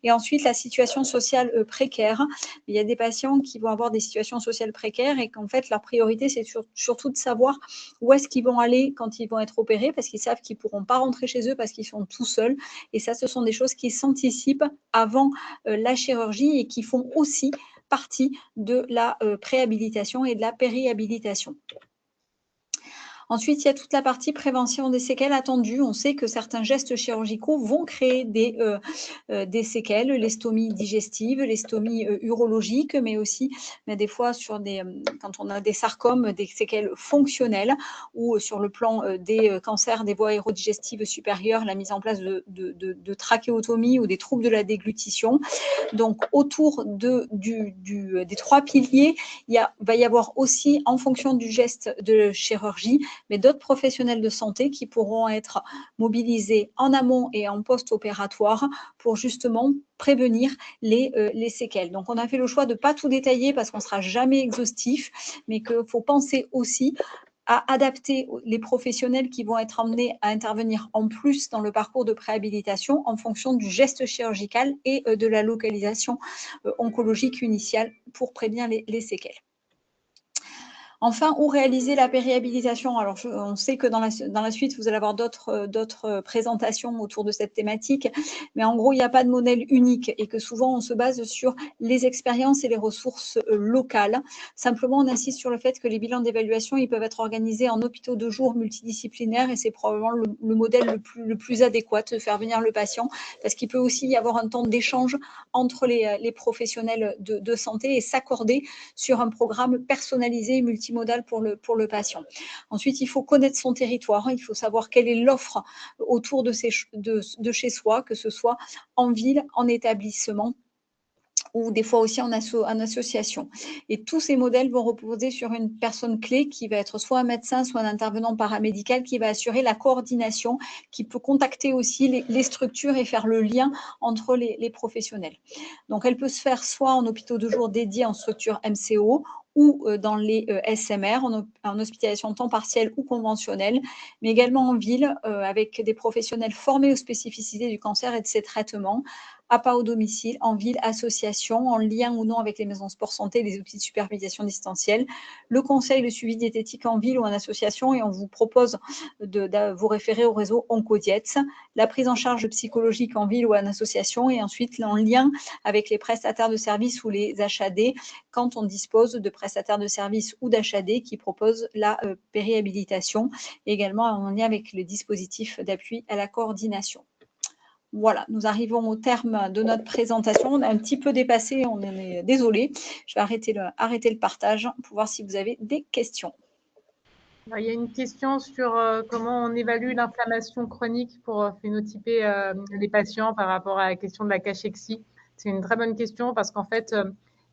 Et ensuite, la situation sociale précaire. Il y a des patients qui vont avoir des situations sociales précaires et qu'en fait, leur priorité, c'est surtout de savoir où est-ce qu'ils vont aller quand ils vont être opérés parce qu'ils savent qu'ils ne pourront pas rentrer chez eux parce qu'ils sont tout seuls. Et ça, ce sont des choses qui s'anticipent avant la chirurgie et qui font aussi partie de la préhabilitation et de la périhabilitation. Ensuite, il y a toute la partie prévention des séquelles attendues. On sait que certains gestes chirurgicaux vont créer des séquelles, l'estomie digestive, l'estomie urologique, mais aussi des fois quand on a des sarcomes, des séquelles fonctionnelles ou sur le plan des cancers des voies aérodigestives supérieures, la mise en place de trachéotomies ou des troubles de la déglutition. Donc, autour des trois piliers, va y avoir aussi, en fonction du geste de chirurgie, mais d'autres professionnels de santé qui pourront être mobilisés en amont et en post-opératoire pour justement prévenir les séquelles. Donc, on a fait le choix de ne pas tout détailler parce qu'on ne sera jamais exhaustif, mais qu'il faut penser aussi à adapter les professionnels qui vont être amenés à intervenir en plus dans le parcours de préhabilitation en fonction du geste chirurgical et de la localisation oncologique initiale pour prévenir les séquelles. Enfin, où réaliser la périhabilitation? Alors, on sait que dans la suite, vous allez avoir d'autres présentations autour de cette thématique, mais en gros, il n'y a pas de modèle unique et que souvent, on se base sur les expériences et les ressources locales. Simplement, on insiste sur le fait que les bilans d'évaluation, ils peuvent être organisés en hôpitaux de jour multidisciplinaires et c'est probablement le modèle le plus adéquat de faire venir le patient parce qu'il peut aussi y avoir un temps d'échange entre les professionnels de santé et s'accorder sur un programme personnalisé multimodal pour le patient. Ensuite, il faut connaître son territoire, il faut savoir quelle est l'offre autour de chez soi, que ce soit en ville, en établissement ou des fois aussi en association. Et tous ces modèles vont reposer sur une personne clé qui va être soit un médecin, soit un intervenant paramédical qui va assurer la coordination, qui peut contacter aussi les structures et faire le lien entre les professionnels. Donc, elle peut se faire soit en hôpitaux de jour dédiés en structure MCO ou dans les SMR, en hospitalisation temps partiel ou conventionnelle, mais également en ville avec des professionnels formés aux spécificités du cancer et de ses traitements, APA au domicile, en ville, association, en lien ou non avec les maisons sport santé, les outils de supervision distancielle, le conseil, le suivi diététique en ville ou en association, et on vous propose de vous référer au réseau Oncodiète, la prise en charge psychologique en ville ou en association, et ensuite en lien avec les prestataires de services ou les HAD, quand on dispose de prestataires de services ou d'HAD qui proposent la périhabilitation, et également en lien avec les dispositifs d'appui à la coordination. Voilà, nous arrivons au terme de notre présentation. On a un petit peu dépassé, on est désolé. Je vais arrêter le partage pour voir si vous avez des questions. Il y a une question sur comment on évalue l'inflammation chronique pour phénotyper les patients par rapport à la question de la cachexie. C'est une très bonne question parce qu'en fait,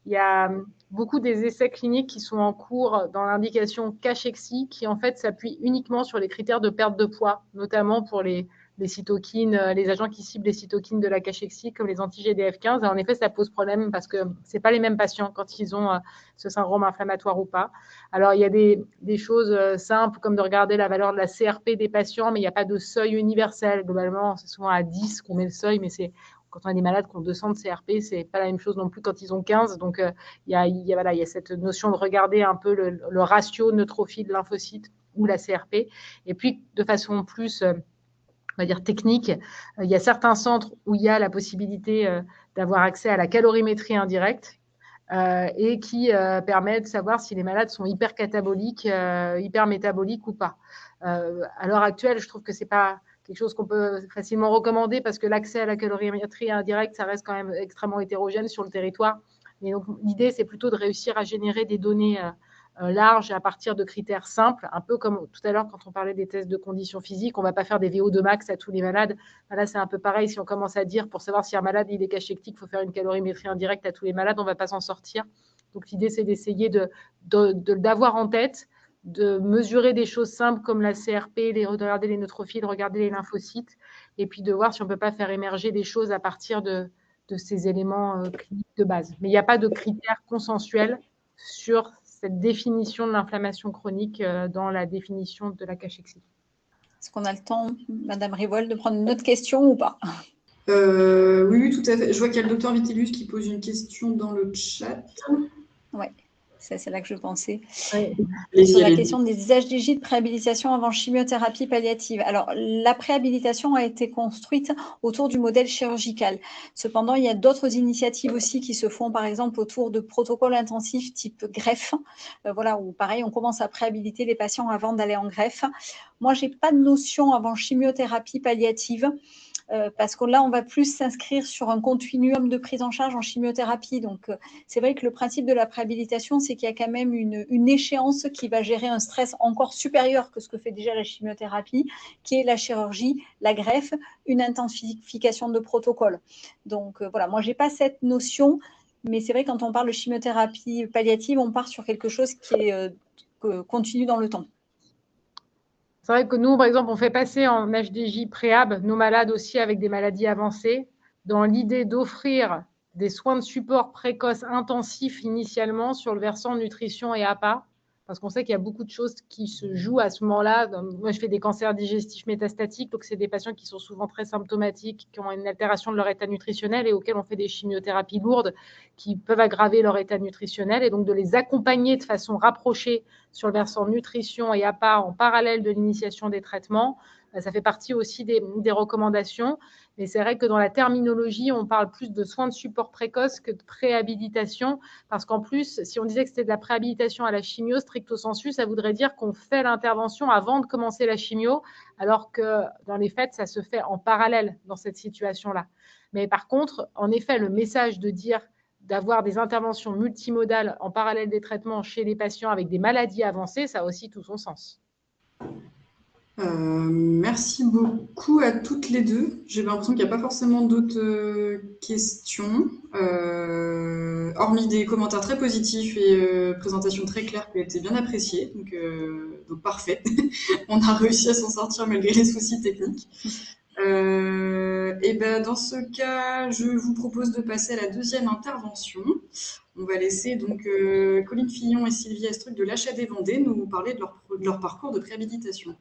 il y a beaucoup des essais cliniques qui sont en cours dans l'indication cachexie qui en fait s'appuient uniquement sur les critères de perte de poids, notamment pour les cytokines, les agents qui ciblent les cytokines de la cachexie comme les anti-GDF15. Et en effet, ça pose problème parce que c'est pas les mêmes patients quand ils ont ce syndrome inflammatoire ou pas. Alors, il y a des choses simples comme de regarder la valeur de la CRP des patients, mais il n'y a pas de seuil universel. Globalement, c'est souvent à 10 qu'on met le seuil, mais c'est quand on a des malades qui ont 200 de CRP, c'est pas la même chose non plus quand ils ont 15. Donc, il y a cette notion de regarder un peu le ratio neutrophile-lymphocyte ou la CRP. Et puis, de façon plus on va dire technique, il y a certains centres où il y a la possibilité d'avoir accès à la calorimétrie indirecte et qui permet de savoir si les malades sont hypercataboliques, hypermétaboliques ou pas. À l'heure actuelle, je trouve que c'est pas quelque chose qu'on peut facilement recommander parce que l'accès à la calorimétrie indirecte, ça reste quand même extrêmement hétérogène sur le territoire. Mais donc, l'idée, c'est plutôt de réussir à générer des données large à partir de critères simples, un peu comme tout à l'heure quand on parlait des tests de conditions physiques, on ne va pas faire des VO2 max à tous les malades. Là, c'est un peu pareil. Si on commence à dire pour savoir si un malade il est cachectique, il faut faire une calorimétrie indirecte à tous les malades, on ne va pas s'en sortir. Donc l'idée, c'est d'essayer d'avoir en tête, de mesurer des choses simples comme la CRP, de regarder les neutrophiles, regarder les lymphocytes, et puis de voir si on ne peut pas faire émerger des choses à partir de ces éléments cliniques de base. Mais il n'y a pas de critères consensuels sur cette définition de l'inflammation chronique dans la définition de la cachexie. Est-ce qu'on a le temps, Madame Rivol, de prendre une autre question ou pas? Oui, tout à fait. Je vois qu'il y a le docteur Vitellus qui pose une question dans le chat. Oui, c'est là que je pensais. Oui. Sur la question des HDJ de préhabilitation avant chimiothérapie palliative. Alors, la préhabilitation a été construite autour du modèle chirurgical. Cependant, il y a d'autres initiatives aussi qui se font, par exemple, autour de protocoles intensifs type greffe. Voilà, où pareil, on commence à préhabiliter les patients avant d'aller en greffe. Moi, je n'ai pas de notion avant chimiothérapie palliative. Parce que là, on va plus s'inscrire sur un continuum de prise en charge en chimiothérapie. Donc, c'est vrai que le principe de la préhabilitation, c'est qu'il y a quand même une échéance qui va gérer un stress encore supérieur que ce que fait déjà la chimiothérapie, qui est la chirurgie, la greffe, une intensification de protocole. Donc, voilà, moi, je n'ai pas cette notion, mais c'est vrai que quand on parle de chimiothérapie palliative, on part sur quelque chose qui est continu dans le temps. C'est vrai que nous, par exemple, on fait passer en HDJ préhab nos malades aussi avec des maladies avancées, dans l'idée d'offrir des soins de support précoces intensifs initialement sur le versant nutrition et APA, parce qu'on sait qu'il y a beaucoup de choses qui se jouent à ce moment-là. Moi, je fais des cancers digestifs métastatiques, donc c'est des patients qui sont souvent très symptomatiques, qui ont une altération de leur état nutritionnel et auxquels on fait des chimiothérapies lourdes qui peuvent aggraver leur état nutritionnel, et donc de les accompagner de façon rapprochée sur le versant nutrition et APA en parallèle de l'initiation des traitements. Ça fait partie aussi des recommandations. Mais c'est vrai que dans la terminologie, on parle plus de soins de support précoce que de préhabilitation, parce qu'en plus, si on disait que c'était de la préhabilitation à la chimio, stricto sensu, ça voudrait dire qu'on fait l'intervention avant de commencer la chimio, alors que dans les faits, ça se fait en parallèle dans cette situation-là. Mais par contre, en effet, le message de dire d'avoir des interventions multimodales en parallèle des traitements chez les patients avec des maladies avancées, ça a aussi tout son sens. Merci beaucoup à toutes les deux. J'ai l'impression qu'il n'y a pas forcément d'autres questions, hormis des commentaires très positifs et présentations très claires qui ont été bien appréciées. Donc parfait. On a réussi à s'en sortir malgré les soucis techniques. Et ben, dans ce cas, je vous propose de passer à la deuxième intervention. On va laisser donc Colline Fillon et Sylvie Astruc de l'HAD Vendée nous parler de leur parcours de préhabilitation.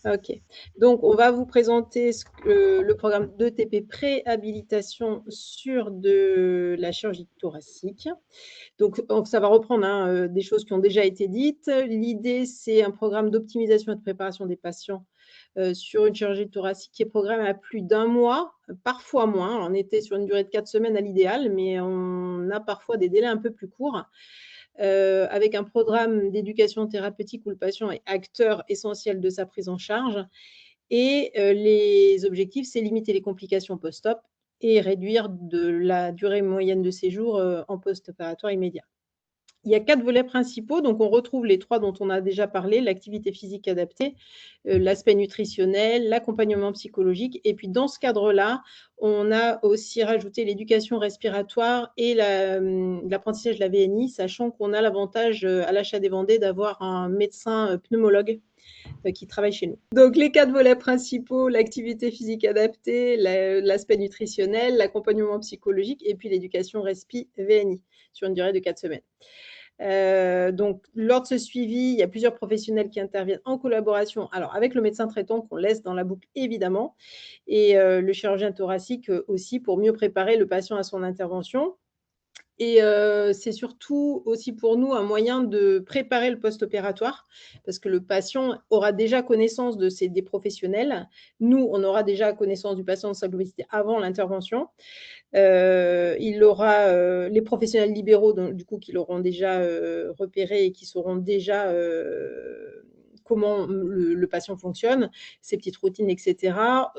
Ok, donc on va vous présenter le programme d'ETP préhabilitation sur de la chirurgie thoracique. Donc ça va reprendre des choses qui ont déjà été dites. L'idée, c'est un programme d'optimisation et de préparation des patients sur une chirurgie thoracique qui est programmée à plus d'un mois, parfois moins. On était sur une durée de 4 semaines à l'idéal, mais on a parfois des délais un peu plus courts. Avec un programme d'éducation thérapeutique où le patient est acteur essentiel de sa prise en charge. Et les objectifs, c'est limiter les complications post-op et réduire de la durée moyenne de séjour en post-opératoire immédiat. Il y a 4 volets principaux, donc on retrouve les 3 dont on a déjà parlé, l'activité physique adaptée, l'aspect nutritionnel, l'accompagnement psychologique. Et puis dans ce cadre-là, on a aussi rajouté l'éducation respiratoire et l'apprentissage de la VNI, sachant qu'on a l'avantage à l'HAD Vendée d'avoir un médecin pneumologue qui travaille chez nous. Donc les 4 volets principaux, l'activité physique adaptée, l'aspect nutritionnel, l'accompagnement psychologique et puis l'éducation respi VNI sur une durée de 4 semaines. Donc, lors de ce suivi, il y a plusieurs professionnels qui interviennent en collaboration, alors avec le médecin traitant qu'on laisse dans la boucle évidemment, et le chirurgien thoracique aussi pour mieux préparer le patient à son intervention. Et c'est surtout aussi pour nous un moyen de préparer le post-opératoire parce que le patient aura déjà connaissance des professionnels. Nous, on aura déjà connaissance du patient de sa globalité avant l'intervention. Il aura les professionnels libéraux donc, du coup, qui l'auront déjà repéré et qui sauront déjà comment le patient fonctionne, ses petites routines, etc.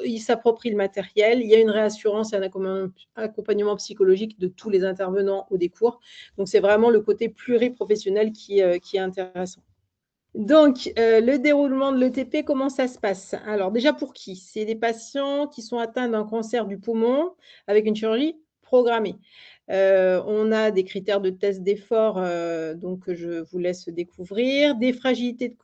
Il s'approprie le matériel. Il y a une réassurance et un accompagnement psychologique de tous les intervenants au décours. Donc, c'est vraiment le côté pluriprofessionnel qui est intéressant. Donc, le déroulement de l'ETP, comment ça se passe? Alors, déjà pour qui? C'est des patients qui sont atteints d'un cancer du poumon avec une chirurgie programmée. On a des critères de test d'effort, donc je vous laisse découvrir. Des fragilités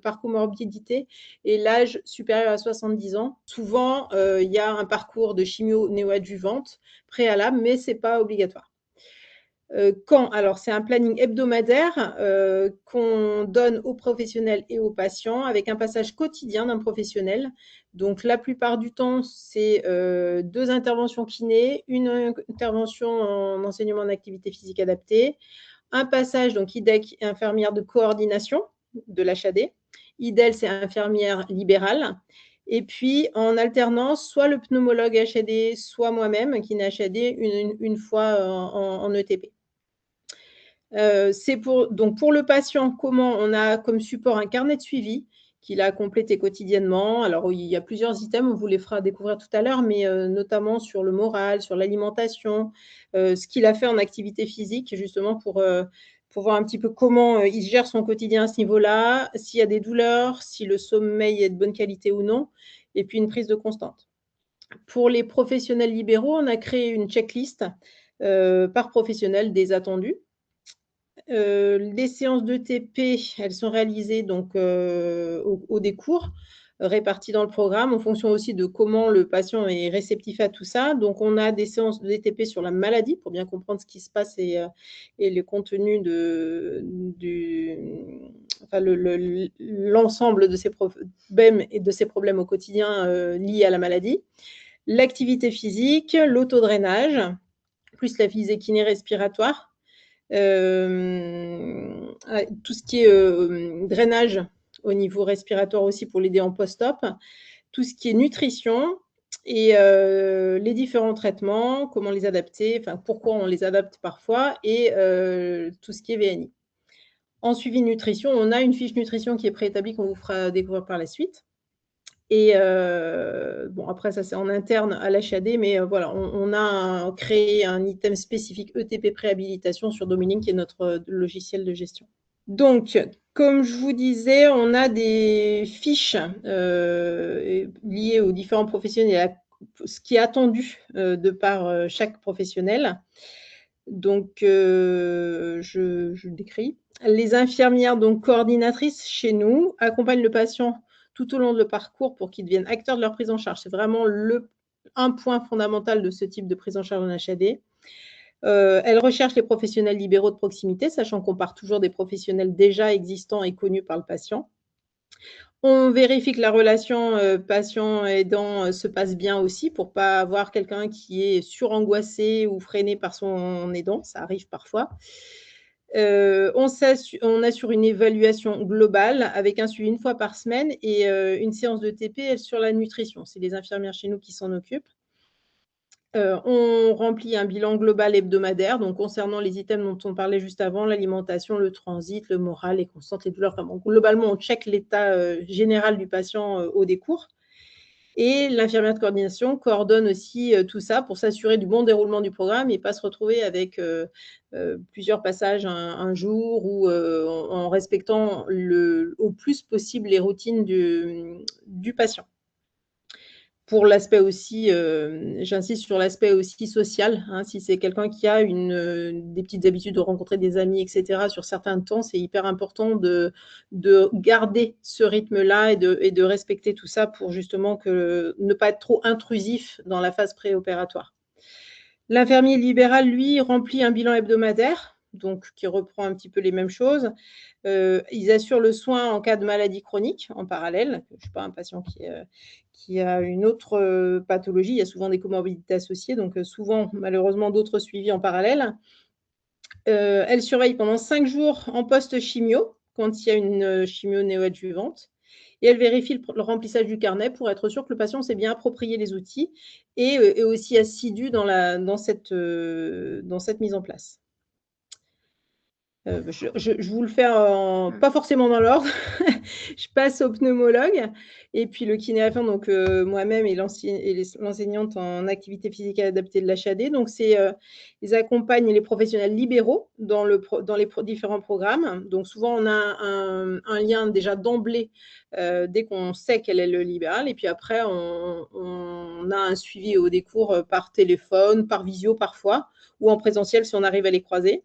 par comorbidité et l'âge supérieur à 70 ans. Souvent, il y a un parcours de chimio néoadjuvante préalable, mais ce n'est pas obligatoire. Quand? Alors, c'est un planning hebdomadaire qu'on donne aux professionnels et aux patients avec un passage quotidien d'un professionnel. Donc, la plupart du temps, c'est 2 interventions kiné, une intervention en enseignement d'activité physique adaptée, un passage, donc IDEC, infirmière de coordination de l'HAD. IDEL, c'est infirmière libérale. Et puis, en alternance, soit le pneumologue HAD, soit moi-même, qui n'est HAD, une fois en ETP. Donc pour le patient, comment on a comme support un carnet de suivi qu'il a complété quotidiennement. Alors, il y a plusieurs items, on vous les fera découvrir tout à l'heure, mais notamment sur le moral, sur l'alimentation, ce qu'il a fait en activité physique, justement pour voir un petit peu comment il gère son quotidien à ce niveau-là, s'il y a des douleurs, si le sommeil est de bonne qualité ou non, et puis une prise de constante. Pour les professionnels libéraux, on a créé une checklist par professionnel des attendus. Les séances d'ETP, elles sont réalisées donc, au décours, réparties dans le programme en fonction aussi de comment le patient est réceptif à tout ça. Donc, on a des séances d'ETP sur la maladie pour bien comprendre ce qui se passe et le contenu l'ensemble de ces problèmes et de ces problèmes au quotidien liés à la maladie. L'activité physique, l'autodrainage, plus la visée kiné respiratoire. Tout ce qui est drainage au niveau respiratoire aussi pour l'aider en post-op, tout ce qui est nutrition et les différents traitements, comment les adapter, enfin pourquoi on les adapte parfois et tout ce qui est VNI. En suivi nutrition, on a une fiche nutrition qui est préétablie qu'on vous fera découvrir par la suite. Et bon, après, ça, c'est en interne à l'HAD, mais voilà, on a créé un item spécifique ETP préhabilitation sur Dominique, qui est notre logiciel de gestion. Donc, comme je vous disais, on a des fiches liées aux différents professionnels et à ce qui est attendu de par chaque professionnel. Donc, je décris. Les infirmières, donc coordinatrices chez nous, accompagnent le patient tout au long de le parcours pour qu'ils deviennent acteurs de leur prise en charge. C'est vraiment un point fondamental de ce type de prise en charge en HAD. Elles recherchent les professionnels libéraux de proximité, sachant qu'on part toujours des professionnels déjà existants et connus par le patient. On vérifie que la relation patient-aidant se passe bien aussi pour ne pas avoir quelqu'un qui est surangoissé ou freiné par son aidant. Ça arrive parfois. On assure une évaluation globale avec un suivi une fois par semaine et une séance de TP sur la nutrition. C'est les infirmières chez nous qui s'en occupent. On remplit un bilan global hebdomadaire, donc concernant les items dont on parlait juste avant, l'alimentation, le transit, le moral, les constantes, les douleurs. Enfin, bon, globalement, on check l'état général du patient au décours. Et l'infirmière de coordination coordonne aussi tout ça pour s'assurer du bon déroulement du programme et pas se retrouver avec plusieurs passages un jour ou en respectant au plus possible les routines du patient. Pour l'aspect aussi, j'insiste sur l'aspect aussi social, hein, si c'est quelqu'un qui a des petites habitudes de rencontrer des amis, etc., sur certains temps, c'est hyper important de garder ce rythme-là et de respecter tout ça pour justement ne pas être trop intrusif dans la phase préopératoire. L'infirmier libéral, lui, remplit un bilan hebdomadaire, donc qui reprend un petit peu les mêmes choses. Ils assurent le soin en cas de maladie chronique en parallèle. Je ne suis pas un patient qui a une autre pathologie. Il y a souvent des comorbidités associées, donc souvent, malheureusement, d'autres suivis en parallèle. Elle surveille pendant 5 jours en post-chimio, quand il y a une chimio néoadjuvante. Et elle vérifie le remplissage du carnet pour être sûr que le patient s'est bien approprié les outils et est aussi assidu dans cette mise en place. Je vous le fais pas forcément dans l'ordre. Je passe au pneumologue et puis le kiné référent, donc moi-même et l'enseignante en activité physique adaptée de l'HAD. Donc, ils accompagnent les professionnels libéraux dans les différents programmes. Donc, souvent, on a un lien déjà d'emblée dès qu'on sait quel est le libéral. Et puis après, on a un suivi au décours par téléphone, par visio parfois, ou en présentiel si on arrive à les croiser.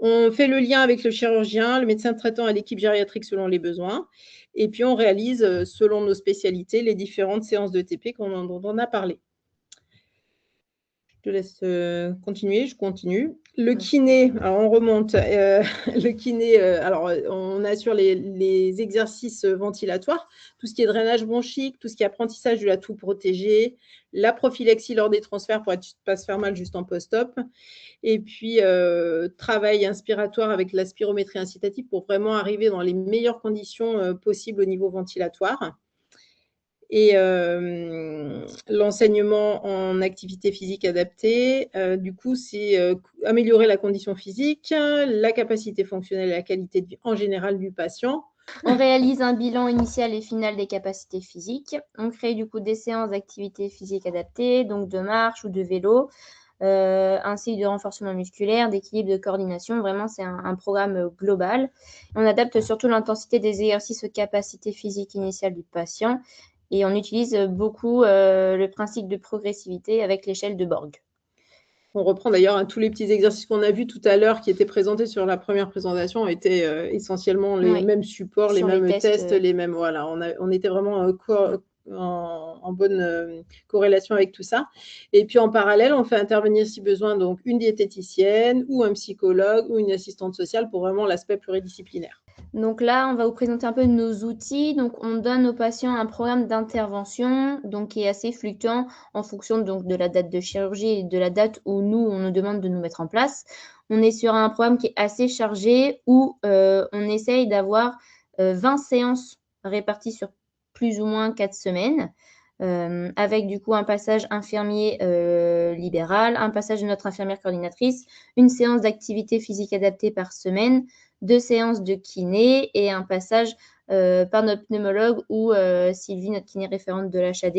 On fait le lien avec le chirurgien, le médecin traitant et l'équipe gériatrique selon les besoins. Et puis, on réalise, selon nos spécialités, les différentes séances de TP dont on a parlé. Je te laisse continuer, je continue. Le kiné, alors on remonte. Le kiné, alors on assure les exercices ventilatoires, tout ce qui est drainage bronchique, tout ce qui est apprentissage de la toux protégée, la prophylaxie lors des transferts pour ne pas se faire mal juste en post-op. Et puis, travail inspiratoire avec la spirométrie incitative pour vraiment arriver dans les meilleures conditions possibles au niveau ventilatoire. Et l'enseignement en activité physique adaptée, du coup, c'est améliorer la condition physique, la capacité fonctionnelle et la qualité de vie en général du patient. On réalise un bilan initial et final des capacités physiques. On crée du coup des séances d'activité physique adaptée, donc de marche ou de vélo, ainsi de renforcement musculaire, d'équilibre, de coordination. Vraiment, c'est un programme global. On adapte surtout l'intensité des exercices aux capacités physiques initiales du patient. Et on utilise beaucoup le principe de progressivité avec l'échelle de Borg. On reprend d'ailleurs tous les petits exercices qu'on a vus tout à l'heure qui étaient présentés sur la première présentation étaient essentiellement les mêmes supports, les mêmes tests, les mêmes. Voilà, on était vraiment en bonne corrélation avec tout ça. Et puis en parallèle, on fait intervenir si besoin donc une diététicienne ou un psychologue ou une assistante sociale pour vraiment l'aspect pluridisciplinaire. Donc là, on va vous présenter un peu nos outils. Donc, on donne aux patients un programme d'intervention qui est assez fluctuant en fonction donc, de la date de chirurgie et de la date où on nous demande de nous mettre en place. On est sur un programme qui est assez chargé où on essaye d'avoir 20 séances réparties sur plus ou moins 4 semaines. Avec du coup un passage infirmier libéral, un passage de notre infirmière coordinatrice, une séance d'activité physique adaptée par semaine, 2 séances de kiné et un passage par notre pneumologue ou Sylvie, notre kiné référente de l'HAD.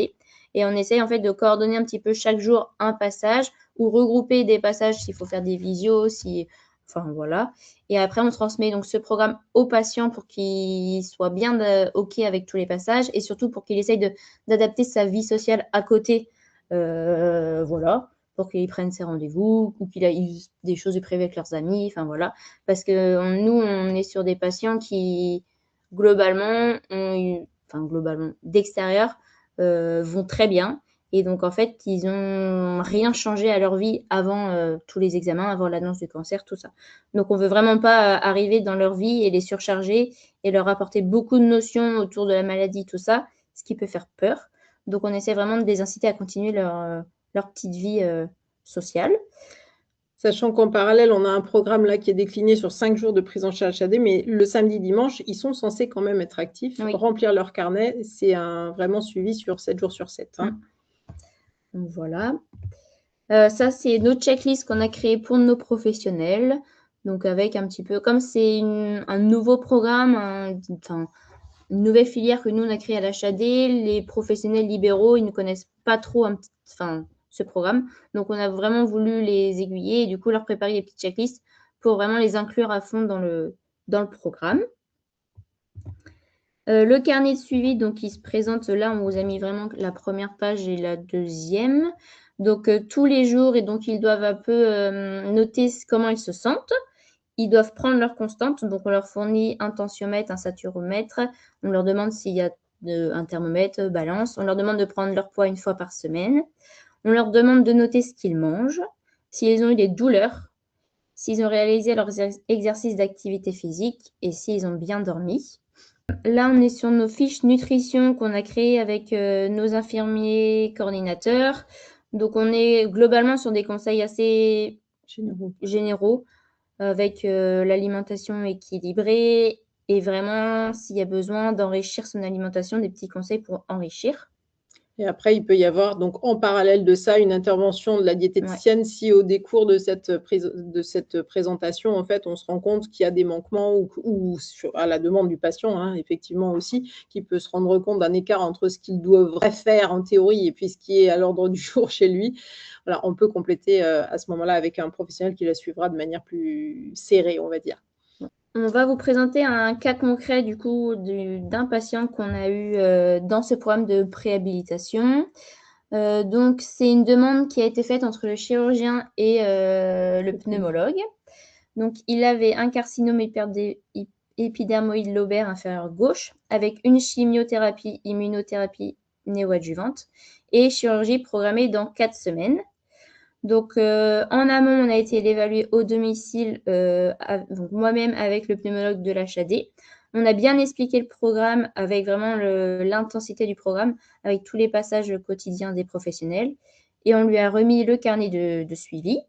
Et on essaye en fait de coordonner un petit peu chaque jour un passage ou regrouper des passages s'il faut faire des visios, enfin voilà. Et après, on transmet donc ce programme au patient pour qu'il soit bien OK avec tous les passages et surtout pour qu'il essaye d'adapter sa vie sociale à côté. Voilà, pour qu'ils prennent ses rendez-vous ou qu'il ait des choses prévues avec leurs amis. Enfin voilà, parce que nous, on est sur des patients qui, globalement, d'extérieur, vont très bien. Et donc, en fait, ils n'ont rien changé à leur vie avant tous les examens, avant l'annonce du cancer, tout ça. Donc, on ne veut vraiment pas arriver dans leur vie et les surcharger et leur apporter beaucoup de notions autour de la maladie, tout ça, ce qui peut faire peur. Donc, on essaie vraiment de les inciter à continuer leur petite vie sociale. Sachant qu'en parallèle, on a un programme là qui est décliné sur 5 jours de prise en charge HAD, mais le samedi, dimanche, ils sont censés quand même être actifs, remplir leur carnet. C'est vraiment suivi sur 7 jours sur 7. Hein. Donc voilà. Ça, c'est notre checklist qu'on a créé pour nos professionnels. Donc avec un petit peu, comme c'est un nouveau programme, une nouvelle filière que nous, on a créée à l'HAD, les professionnels libéraux, ils ne connaissent pas trop ce programme. Donc, on a vraiment voulu les aiguiller et du coup, leur préparer des petites checklists pour vraiment les inclure à fond dans le programme. Le carnet de suivi, donc, il se présente là. On vous a mis vraiment la première page et la deuxième. Donc, tous les jours, et donc, ils doivent un peu noter comment ils se sentent. Ils doivent prendre leur constante. Donc, on leur fournit un tensiomètre, un saturomètre. On leur demande s'il y a un thermomètre, balance. On leur demande de prendre leur poids une fois par semaine. On leur demande de noter ce qu'ils mangent, s'ils ont eu des douleurs, s'ils ont réalisé leurs exercices d'activité physique et s'ils ont bien dormi. Là, on est sur nos fiches nutrition qu'on a créées avec nos infirmiers coordinateurs. Donc, on est globalement sur des conseils assez généraux avec l'alimentation équilibrée et vraiment, s'il y a besoin d'enrichir son alimentation, des petits conseils pour enrichir. Et après, il peut y avoir donc en parallèle de ça une intervention de la diététicienne si au décours de cette présentation, en fait, on se rend compte qu'il y a des manquements ou à la demande du patient, hein, effectivement aussi, qui peut se rendre compte d'un écart entre ce qu'il devrait faire en théorie et puis ce qui est à l'ordre du jour chez lui. Voilà, on peut compléter à ce moment-là avec un professionnel qui la suivra de manière plus serrée, on va dire. On va vous présenter un cas concret du coup d'un patient qu'on a eu dans ce programme de préhabilitation. Donc, c'est une demande qui a été faite entre le chirurgien et le pneumologue. Donc, il avait un carcinome épidermoïde lobaire inférieur gauche avec une chimiothérapie, immunothérapie néoadjuvante et chirurgie programmée dans 4 semaines. Donc, en amont, on a été l'évaluer au domicile, donc moi-même avec le pneumologue de l'HAD. On a bien expliqué le programme avec vraiment l'intensité du programme, avec tous les passages quotidiens des professionnels. Et on lui a remis le carnet de suivi.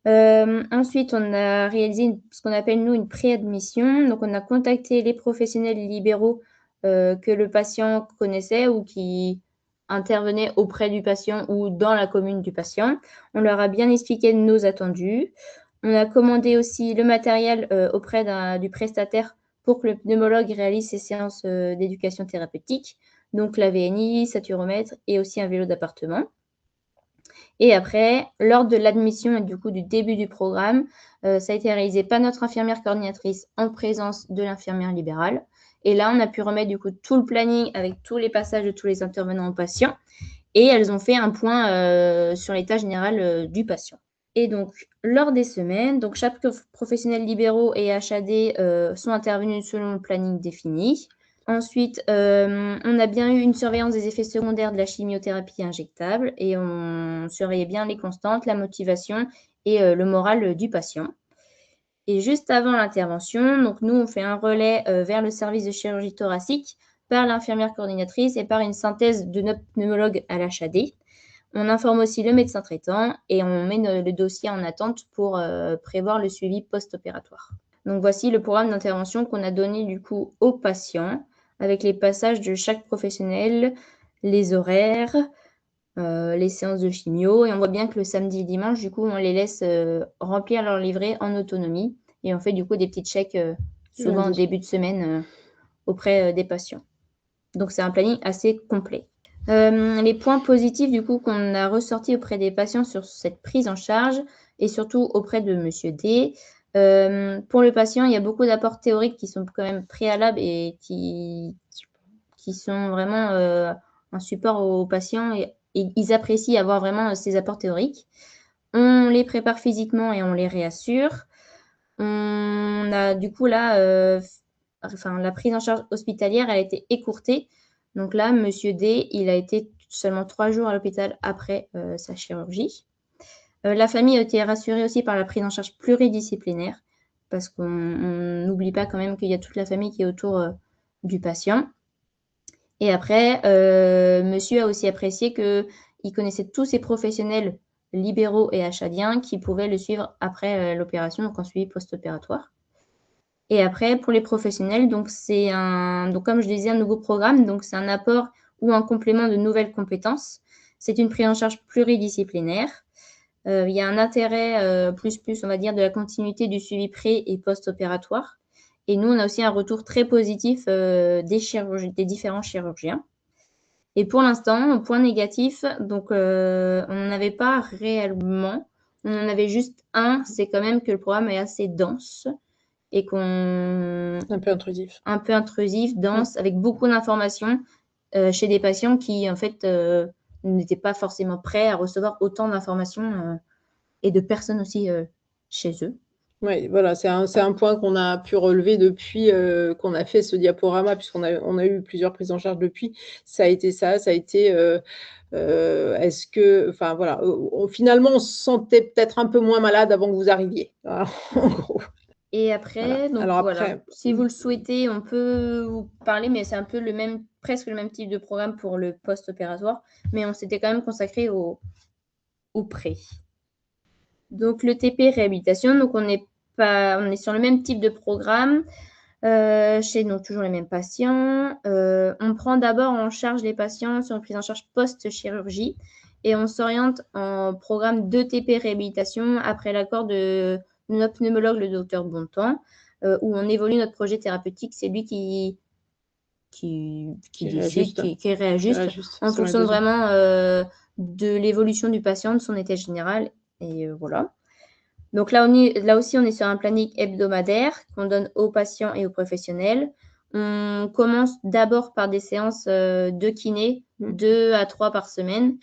Ensuite, on a réalisé ce qu'on appelle, nous, une préadmission. Donc, on a contacté les professionnels libéraux que le patient connaissait ou qui intervenaient auprès du patient ou dans la commune du patient. On leur a bien expliqué nos attendus. On a commandé aussi le matériel auprès du prestataire pour que le pneumologue réalise ses séances d'éducation thérapeutique, donc la VNI, saturomètre et aussi un vélo d'appartement. Et après, lors de l'admission et du coup du début du programme, ça a été réalisé par notre infirmière coordinatrice en présence de l'infirmière libérale. Et là, on a pu remettre du coup tout le planning avec tous les passages de tous les intervenants aux patients. Et elles ont fait un point sur l'état général du patient. Et donc, lors des semaines, donc chaque professionnel libéraux et HAD sont intervenus selon le planning défini. Ensuite, on a bien eu une surveillance des effets secondaires de la chimiothérapie injectable et on surveillait bien les constantes, la motivation et le moral du patient. Et juste avant l'intervention, donc nous, on fait un relais vers le service de chirurgie thoracique par l'infirmière coordinatrice et par une synthèse de notre pneumologue à l'HAD. On informe aussi le médecin traitant et on met le dossier en attente pour prévoir le suivi post-opératoire. Donc voici le programme d'intervention qu'on a donné du coup aux patients avec les passages de chaque professionnel, les horaires, les séances de chimio. Et on voit bien que le samedi et dimanche, du coup, on les laisse remplir leur livret en autonomie. Et on fait du coup des petits checks souvent en début de semaine auprès des patients. Donc c'est un planning assez complet. Les points positifs du coup qu'on a ressortis auprès des patients sur cette prise en charge et surtout auprès de Monsieur D. Pour le patient, il y a beaucoup d'apports théoriques qui sont quand même préalables et qui sont vraiment un support aux patients et ils apprécient avoir vraiment ces apports théoriques. On les prépare physiquement et on les réassure. On a du coup là, la prise en charge hospitalière, elle a été écourtée. Donc là, Monsieur D, il a été seulement 3 jours à l'hôpital après sa chirurgie. La famille a été rassurée aussi par la prise en charge pluridisciplinaire parce qu'on n'oublie pas quand même qu'il y a toute la famille qui est autour du patient. Et après, monsieur a aussi apprécié qu'il connaissait tous ses professionnels libéraux et achadiens qui pouvaient le suivre après l'opération, donc en suivi post-opératoire. Et après, pour les professionnels, donc comme je disais, un nouveau programme, donc c'est un apport ou un complément de nouvelles compétences. C'est une prise en charge pluridisciplinaire. Il y a un intérêt plus, on va dire, de la continuité du suivi pré- et post-opératoire. Et nous, on a aussi un retour très positif des différents chirurgiens. Et pour l'instant, au point négatif, donc on n'en avait pas réellement. On en avait juste un, c'est quand même que le programme est assez dense et un peu intrusif. Un peu intrusif, dense, avec beaucoup d'informations chez des patients qui, en fait, n'étaient pas forcément prêts à recevoir autant d'informations et de personnes aussi chez eux. Oui, voilà, c'est un point qu'on a pu relever depuis qu'on a fait ce diaporama, puisqu'on a eu plusieurs prises en charge depuis. Ça a été est-ce que, enfin voilà, finalement, on se sentait peut-être un peu moins malade avant que vous arriviez, en gros. Et après, donc Alors voilà, après, si vous le souhaitez, on peut vous parler, mais c'est un peu presque le même type de programme pour le post-opératoire, mais on s'était quand même consacré au pré. Donc le TP réhabilitation, donc on est sur le même type de programme, chez donc toujours les mêmes patients. On prend d'abord en charge les patients sur une prise en charge post-chirurgie et on s'oriente en programme de TP réhabilitation après l'accord de notre pneumologue, le docteur Bontemps, où on évolue notre projet thérapeutique. C'est lui qui réajuste en fonction vraiment de l'évolution du patient, de son état général. Et voilà. Donc là aussi, on est sur un planning hebdomadaire qu'on donne aux patients et aux professionnels. On commence d'abord par des séances de kiné, 2 à 3 par semaine.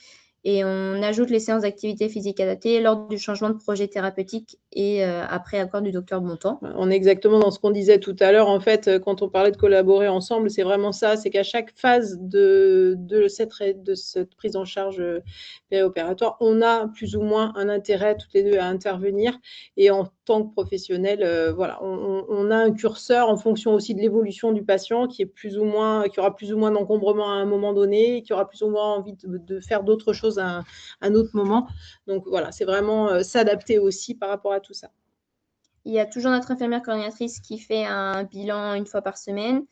Et on ajoute les séances d'activité physique adaptée lors du changement de projet thérapeutique et après accord du docteur Bontemps. On est exactement dans ce qu'on disait tout à l'heure. En fait, quand on parlait de collaborer ensemble, c'est vraiment ça. C'est qu'à chaque phase de cette prise en charge périopératoire, on a plus ou moins un intérêt toutes les deux à intervenir. Et en tant que professionnel, voilà, on a un curseur en fonction aussi de l'évolution du patient qui aura plus ou moins d'encombrement à un moment donné, qui aura plus ou moins envie de faire d'autres choses à un autre moment. Donc voilà, c'est vraiment s'adapter aussi par rapport à tout ça. Il y a toujours notre infirmière coordinatrice qui fait un bilan 1 fois par semaine.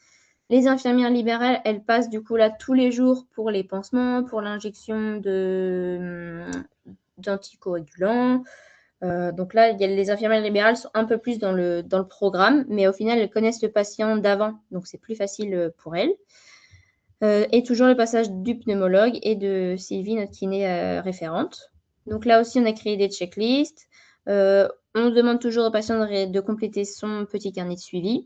Les infirmières libérales, elles passent du coup là tous les jours pour les pansements, pour l'injection d'anticoagulants. Donc là, les infirmières libérales sont un peu plus dans le programme, mais au final, elles connaissent le patient d'avant, donc c'est plus facile pour elles. Et toujours le passage du pneumologue et de Sylvie, notre kiné référente. Donc là aussi, on a créé des checklists. On demande toujours au patient de compléter son petit carnet de suivi,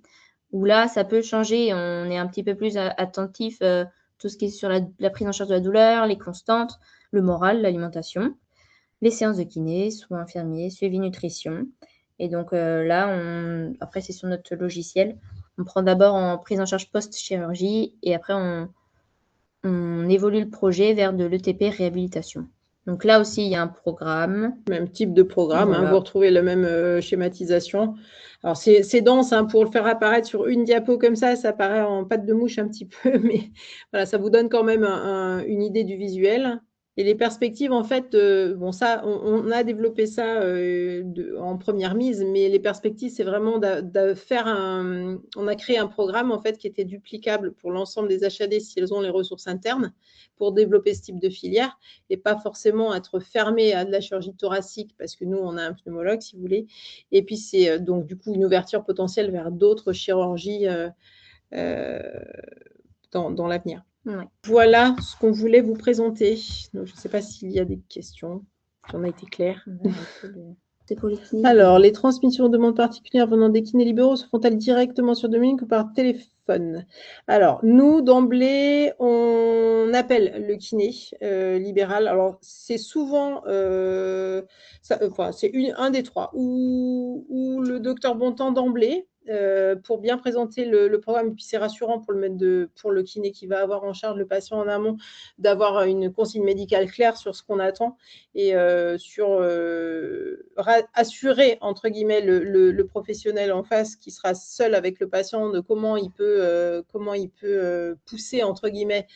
où là, ça peut changer. On est un petit peu plus attentif tout ce qui est sur la prise en charge de la douleur, les constantes, le moral, l'alimentation. les séances de kiné, soins infirmiers, suivi nutrition. Et donc là, après, c'est sur notre logiciel. On prend d'abord en prise en charge post-chirurgie et après, on évolue le projet vers de l'ETP réhabilitation. Donc là aussi, il y a un programme. Même type de programme, Voilà. vous retrouvez la même schématisation. Alors, c'est dense, pour le faire apparaître sur une diapo comme ça paraît en patte de mouche un petit peu, mais voilà, ça vous donne quand même une idée du visuel. Et les perspectives, en fait, bon, ça, on a développé ça en première mise, mais les perspectives, c'est vraiment de faire on a créé un programme, en fait, qui était duplicable pour l'ensemble des HAD si elles ont les ressources internes pour développer ce type de filière et pas forcément être fermé à de la chirurgie thoracique parce que nous, on a un pneumologue, si vous voulez. Et puis, c'est donc, du coup, une ouverture potentielle vers d'autres chirurgies dans l'avenir. Ouais. Voilà ce qu'on voulait vous présenter. Donc, je ne sais pas s'il y a des questions, si on a été clair. C'est pour les kinés. Alors, les transmissions de demandes particulières venant des kinés libéraux se font-elles directement sur Dominique ou par téléphone? Alors, nous, d'emblée, on appelle le kiné libéral. Alors, c'est souvent, c'est un des trois, ou le docteur Bontemps d'emblée, pour bien présenter le programme. Et puis, c'est rassurant pour le kiné qui va avoir en charge le patient en amont, d'avoir une consigne médicale claire sur ce qu'on attend et assurer, entre guillemets, le professionnel en face qui sera seul avec le patient de comment il peut pousser, entre guillemets,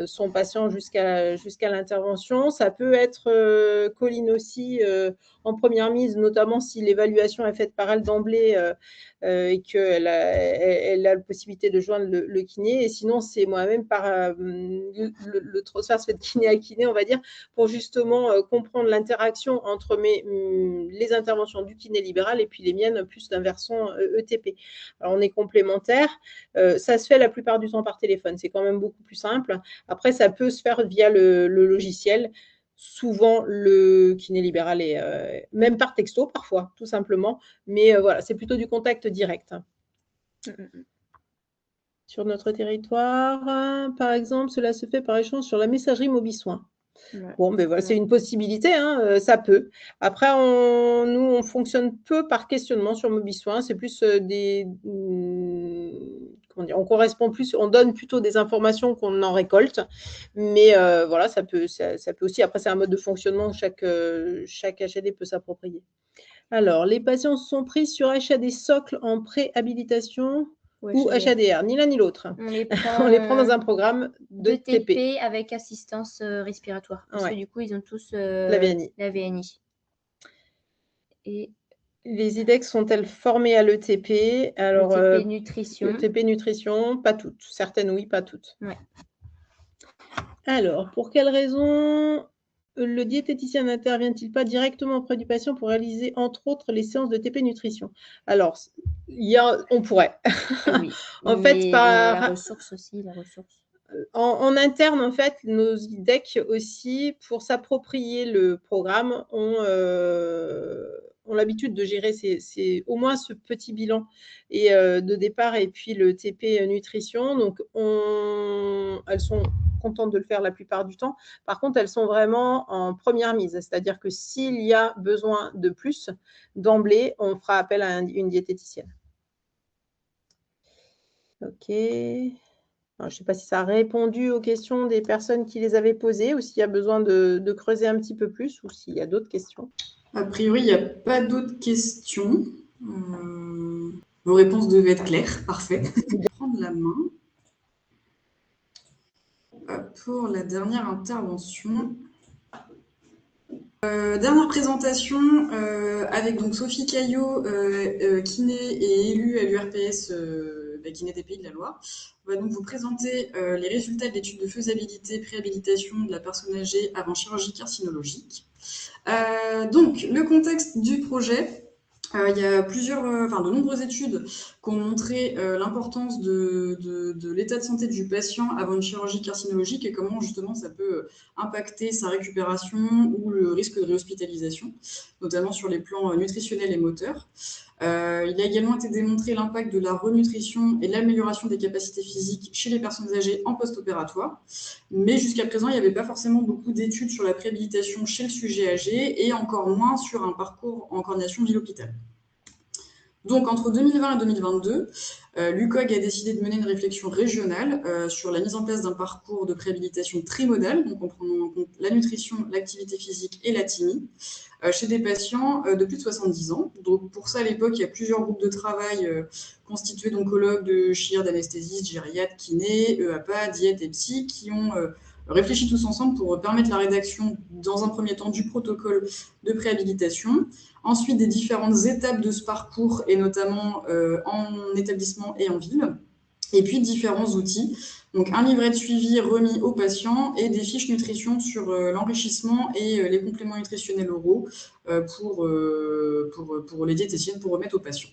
son patient jusqu'à l'intervention. Ça peut être Colline aussi en première mise, notamment si l'évaluation est faite par elle d'emblée et qu'elle a la possibilité de joindre le kiné. Et sinon, c'est moi-même par le transfert se fait de kiné à kiné, on va dire, pour justement comprendre l'interaction entre les interventions du kiné libéral et puis les miennes, plus d'un versant ETP. Alors, on est complémentaires. Ça se fait la plupart du temps par téléphone. C'est quand même beaucoup plus simple. Après, ça peut se faire via le logiciel. Souvent, le kiné libéral est même par texto, parfois, tout simplement. Mais voilà, c'est plutôt du contact direct. Sur notre territoire, par exemple, cela se fait par échange sur la messagerie Mobisoin. Ouais. Bon, ben voilà, c'est une possibilité, ça peut. Après, nous, on fonctionne peu par questionnement sur Mobisoin. C'est plus on correspond plus, on donne plutôt des informations qu'on en récolte. Mais voilà, ça peut aussi. Après, c'est un mode de fonctionnement que chaque HAD peut s'approprier. Alors, les patients sont pris sur HAD socle en pré-habilitation ou HADR, ni l'un ni l'autre. On les prend dans un programme de TP avec assistance respiratoire. Parce que du coup, ils ont tous la VNI. Et les IDEX sont-elles formées à l'ETP? Alors, l'ETP nutrition. l'ETP nutrition, pas toutes. Certaines, oui, pas toutes. Ouais. Alors, pour quelle raison le diététicien n'intervient-il pas directement auprès du patient pour réaliser, entre autres, les séances de TP nutrition? Alors, on pourrait. Oui, en fait, la ressource aussi, En interne, en fait, nos IDEC aussi, pour s'approprier le programme, ont l'habitude de gérer au moins ce petit bilan et de départ et puis le TP nutrition. Donc, elles sont contentes de le faire la plupart du temps. Par contre, elles sont vraiment en première mise. C'est-à-dire que s'il y a besoin de plus, d'emblée, on fera appel à une diététicienne. OK. Alors, je ne sais pas si ça a répondu aux questions des personnes qui les avaient posées ou s'il y a besoin de creuser un petit peu plus ou s'il y a d'autres questions. A priori, il n'y a pas d'autres questions. Vos réponses devaient être claires. Parfait. Je vais prendre la main pour la dernière intervention. Dernière présentation avec donc Sophie Caillot, kiné et élue à l'URPS kiné des Pays de la Loire. On va donc vous présenter les résultats de l'étude de faisabilité préhabilitation de la personne âgée avant chirurgie carcinologique. Donc, le contexte du projet. Il y a de nombreuses études qui ont montré l'importance de l'état de santé du patient avant une chirurgie carcinologique et comment justement ça peut impacter sa récupération ou le risque de réhospitalisation, notamment sur les plans nutritionnels et moteurs. Il a également été démontré l'impact de la renutrition et de l'amélioration des capacités physiques chez les personnes âgées en post-opératoire. Mais jusqu'à présent, il n'y avait pas forcément beaucoup d'études sur la préhabilitation chez le sujet âgé et encore moins sur un parcours en coordination ville-hôpital. Donc, entre 2020 et 2022, l'UCOG a décidé de mener une réflexion régionale sur la mise en place d'un parcours de préhabilitation trimodal, donc en prenant en compte la nutrition, l'activité physique et la TIMI, chez des patients de plus de 70 ans. Donc, pour ça, à l'époque, il y a plusieurs groupes de travail constitués d'oncologues, de chir, d'anesthésistes, gériatres, kinés, EAPA, diète et psy, qui ont réfléchi tous ensemble pour permettre la rédaction, dans un premier temps, du protocole de préhabilitation. Ensuite, des différentes étapes de ce parcours, et notamment en établissement et en ville. Et puis, différents outils. Donc, un livret de suivi remis aux patients et des fiches nutrition sur l'enrichissement et les compléments nutritionnels oraux pour les diététiciennes pour remettre aux patients.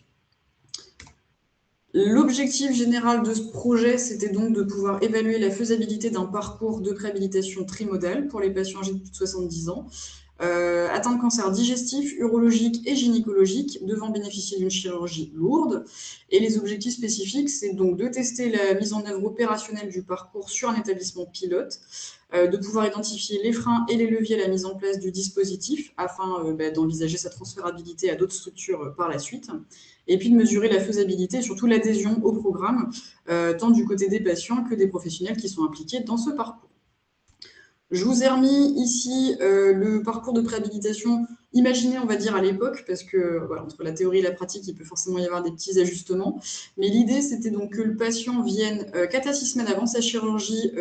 L'objectif général de ce projet, c'était donc de pouvoir évaluer la faisabilité d'un parcours de préhabilitation trimodal pour les patients âgés de plus de 70 ans, atteints de cancer digestif, urologique et gynécologique, devant bénéficier d'une chirurgie lourde. Et les objectifs spécifiques, c'est donc de tester la mise en œuvre opérationnelle du parcours sur un établissement pilote, de pouvoir identifier les freins et les leviers à la mise en place du dispositif afin d'envisager sa transférabilité à d'autres structures par la suite, et puis de mesurer la faisabilité et surtout l'adhésion au programme, tant du côté des patients que des professionnels qui sont impliqués dans ce parcours. Je vous ai remis ici le parcours de préhabilitation imaginé, on va dire, à l'époque, parce que voilà, entre la théorie et la pratique, il peut forcément y avoir des petits ajustements. Mais l'idée, c'était donc que le patient vienne 4 à 6 semaines avant sa chirurgie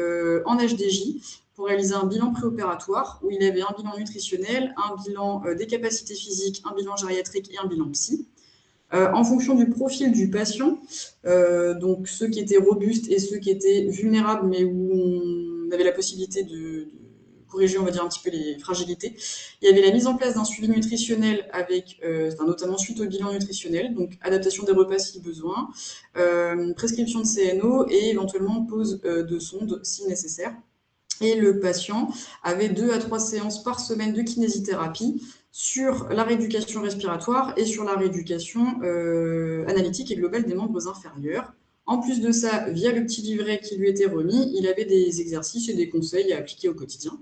en HDJ pour réaliser un bilan préopératoire où il avait un bilan nutritionnel, un bilan des capacités physiques, un bilan gériatrique et un bilan psy. En fonction du profil du patient, donc ceux qui étaient robustes et ceux qui étaient vulnérables, mais où on avait la possibilité de corriger, on va dire, un petit peu les fragilités. Il y avait la mise en place d'un suivi nutritionnel avec, notamment suite au bilan nutritionnel, donc adaptation des repas si besoin, prescription de CNO et éventuellement pose de sonde si nécessaire. Et le patient avait 2 à 3 séances par semaine de kinésithérapie sur la rééducation respiratoire et sur la rééducation analytique et globale des membres inférieurs. En plus de ça, via le petit livret qui lui était remis, il avait des exercices et des conseils à appliquer au quotidien.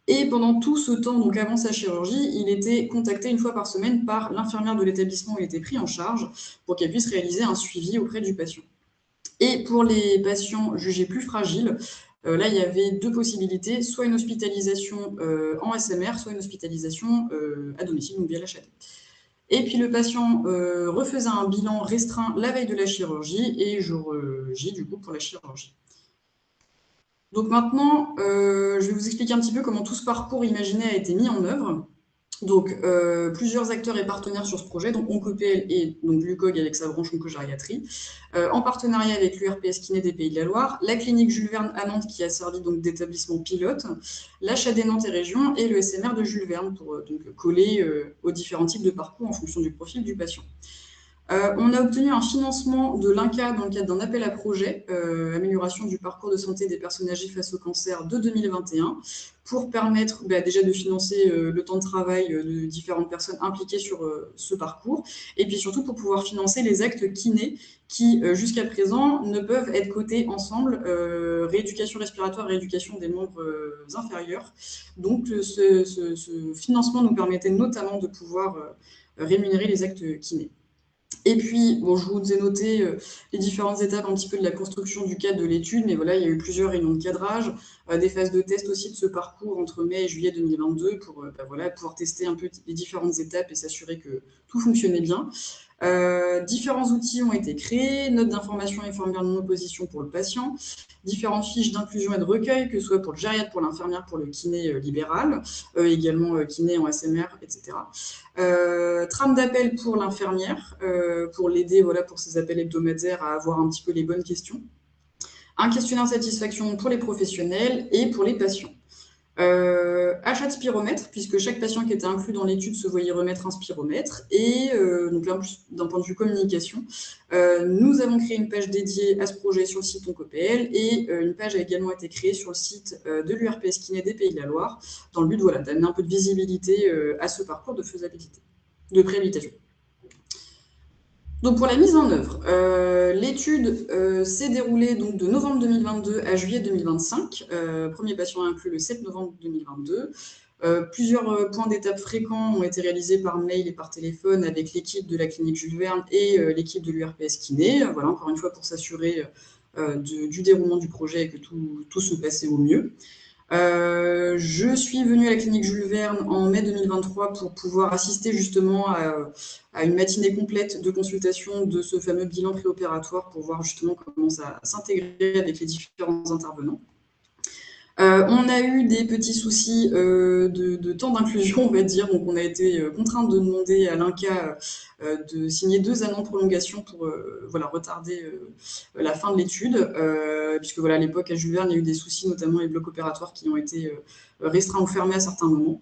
Et pendant tout ce temps, donc avant sa chirurgie, il était contacté une fois par semaine par l'infirmière de l'établissement où il était pris en charge pour qu'elle puisse réaliser un suivi auprès du patient. Et pour les patients jugés plus fragiles, là, il y avait 2 possibilités, soit une hospitalisation en SMR, soit une hospitalisation à domicile, donc via l'HAD. Et puis le patient refaisait un bilan restreint la veille de la chirurgie et jour J, du coup, pour la chirurgie. Donc maintenant, je vais vous expliquer un petit peu comment tout ce parcours imaginé a été mis en œuvre. Donc, plusieurs acteurs et partenaires sur ce projet, donc OncoPL et donc l'UCOG avec sa branche oncogériatrie, en partenariat avec l'URPS Kiné des Pays de la Loire, la clinique Jules Verne à Nantes qui a servi donc d'établissement pilote, l'HAD Nantes et Région et le SMR de Jules Verne pour donc coller aux différents types de parcours en fonction du profil du patient. On a obtenu un financement de l'INCa dans le cadre d'un appel à projet, amélioration du parcours de santé des personnes âgées face au cancer de 2021, pour permettre déjà de financer le temps de travail de différentes personnes impliquées sur ce parcours, et puis surtout pour pouvoir financer les actes kinés qui, jusqu'à présent, ne peuvent être cotés ensemble, rééducation respiratoire, rééducation des membres inférieurs. Donc ce financement nous permettait notamment de pouvoir rémunérer les actes kinés. Et puis, bon, je vous ai noté les différentes étapes un petit peu de la construction du cadre de l'étude, mais voilà, il y a eu plusieurs réunions de cadrage, des phases de test aussi de ce parcours entre mai et juillet 2022 pour voilà, pouvoir tester un peu les différentes étapes et s'assurer que tout fonctionnait bien. Différents outils ont été créés, notes d'information et formulaire de non-opposition pour le patient, différentes fiches d'inclusion et de recueil, que ce soit pour le gériatre, pour l'infirmière, pour le kiné libéral, également kiné en SMR, etc. Trame d'appel pour l'infirmière, pour l'aider voilà, pour ses appels hebdomadaires à avoir un petit peu les bonnes questions. Un questionnaire de satisfaction pour les professionnels et pour les patients. Achat de spiromètre, puisque chaque patient qui était inclus dans l'étude se voyait remettre un spiromètre. Et donc là, d'un point de vue communication, nous avons créé une page dédiée à ce projet sur le site OncoPL et une page a également été créée sur le site de l'URPS Kiné des Pays de la Loire, dans le but voilà, d'amener un peu de visibilité à ce parcours de faisabilité, de préhabilitation. Donc pour la mise en œuvre, l'étude s'est déroulée donc de novembre 2022 à juillet 2025. Premier patient inclus le 7 novembre 2022. Plusieurs points d'étape fréquents ont été réalisés par mail et par téléphone avec l'équipe de la clinique Jules Verne et l'équipe de l'URPS Kiné. Voilà, encore une fois pour s'assurer du déroulement du projet et que tout se passait au mieux. Je suis venue à la clinique Jules Verne en mai 2023 pour pouvoir assister justement à une matinée complète de consultation de ce fameux bilan préopératoire pour voir justement comment ça s'intégrait avec les différents intervenants. On a eu des petits soucis de temps d'inclusion, on va dire. Donc, on a été contraint de demander à l'INCa de signer 2 années de prolongation pour voilà, retarder la fin de l'étude, puisque voilà, à l'époque, à Jules Verne, il y a eu des soucis, notamment les blocs opératoires qui ont été restreints ou fermés à certains moments.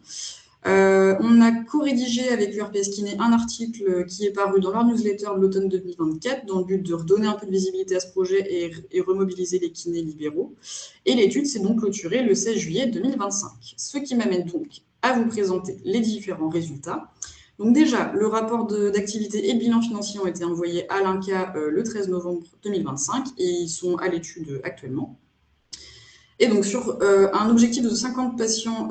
On a co-rédigé avec l'URPS Kiné un article qui est paru dans leur newsletter de l'automne 2024 dans le but de redonner un peu de visibilité à ce projet et remobiliser les kinés libéraux. Et l'étude s'est donc clôturée le 16 juillet 2025. Ce qui m'amène donc à vous présenter les différents résultats. Donc déjà, le rapport d'activité et le bilan financier ont été envoyés à l'INCa le 13 novembre 2025 et ils sont à l'étude actuellement. Et donc, sur un objectif de 50 patients,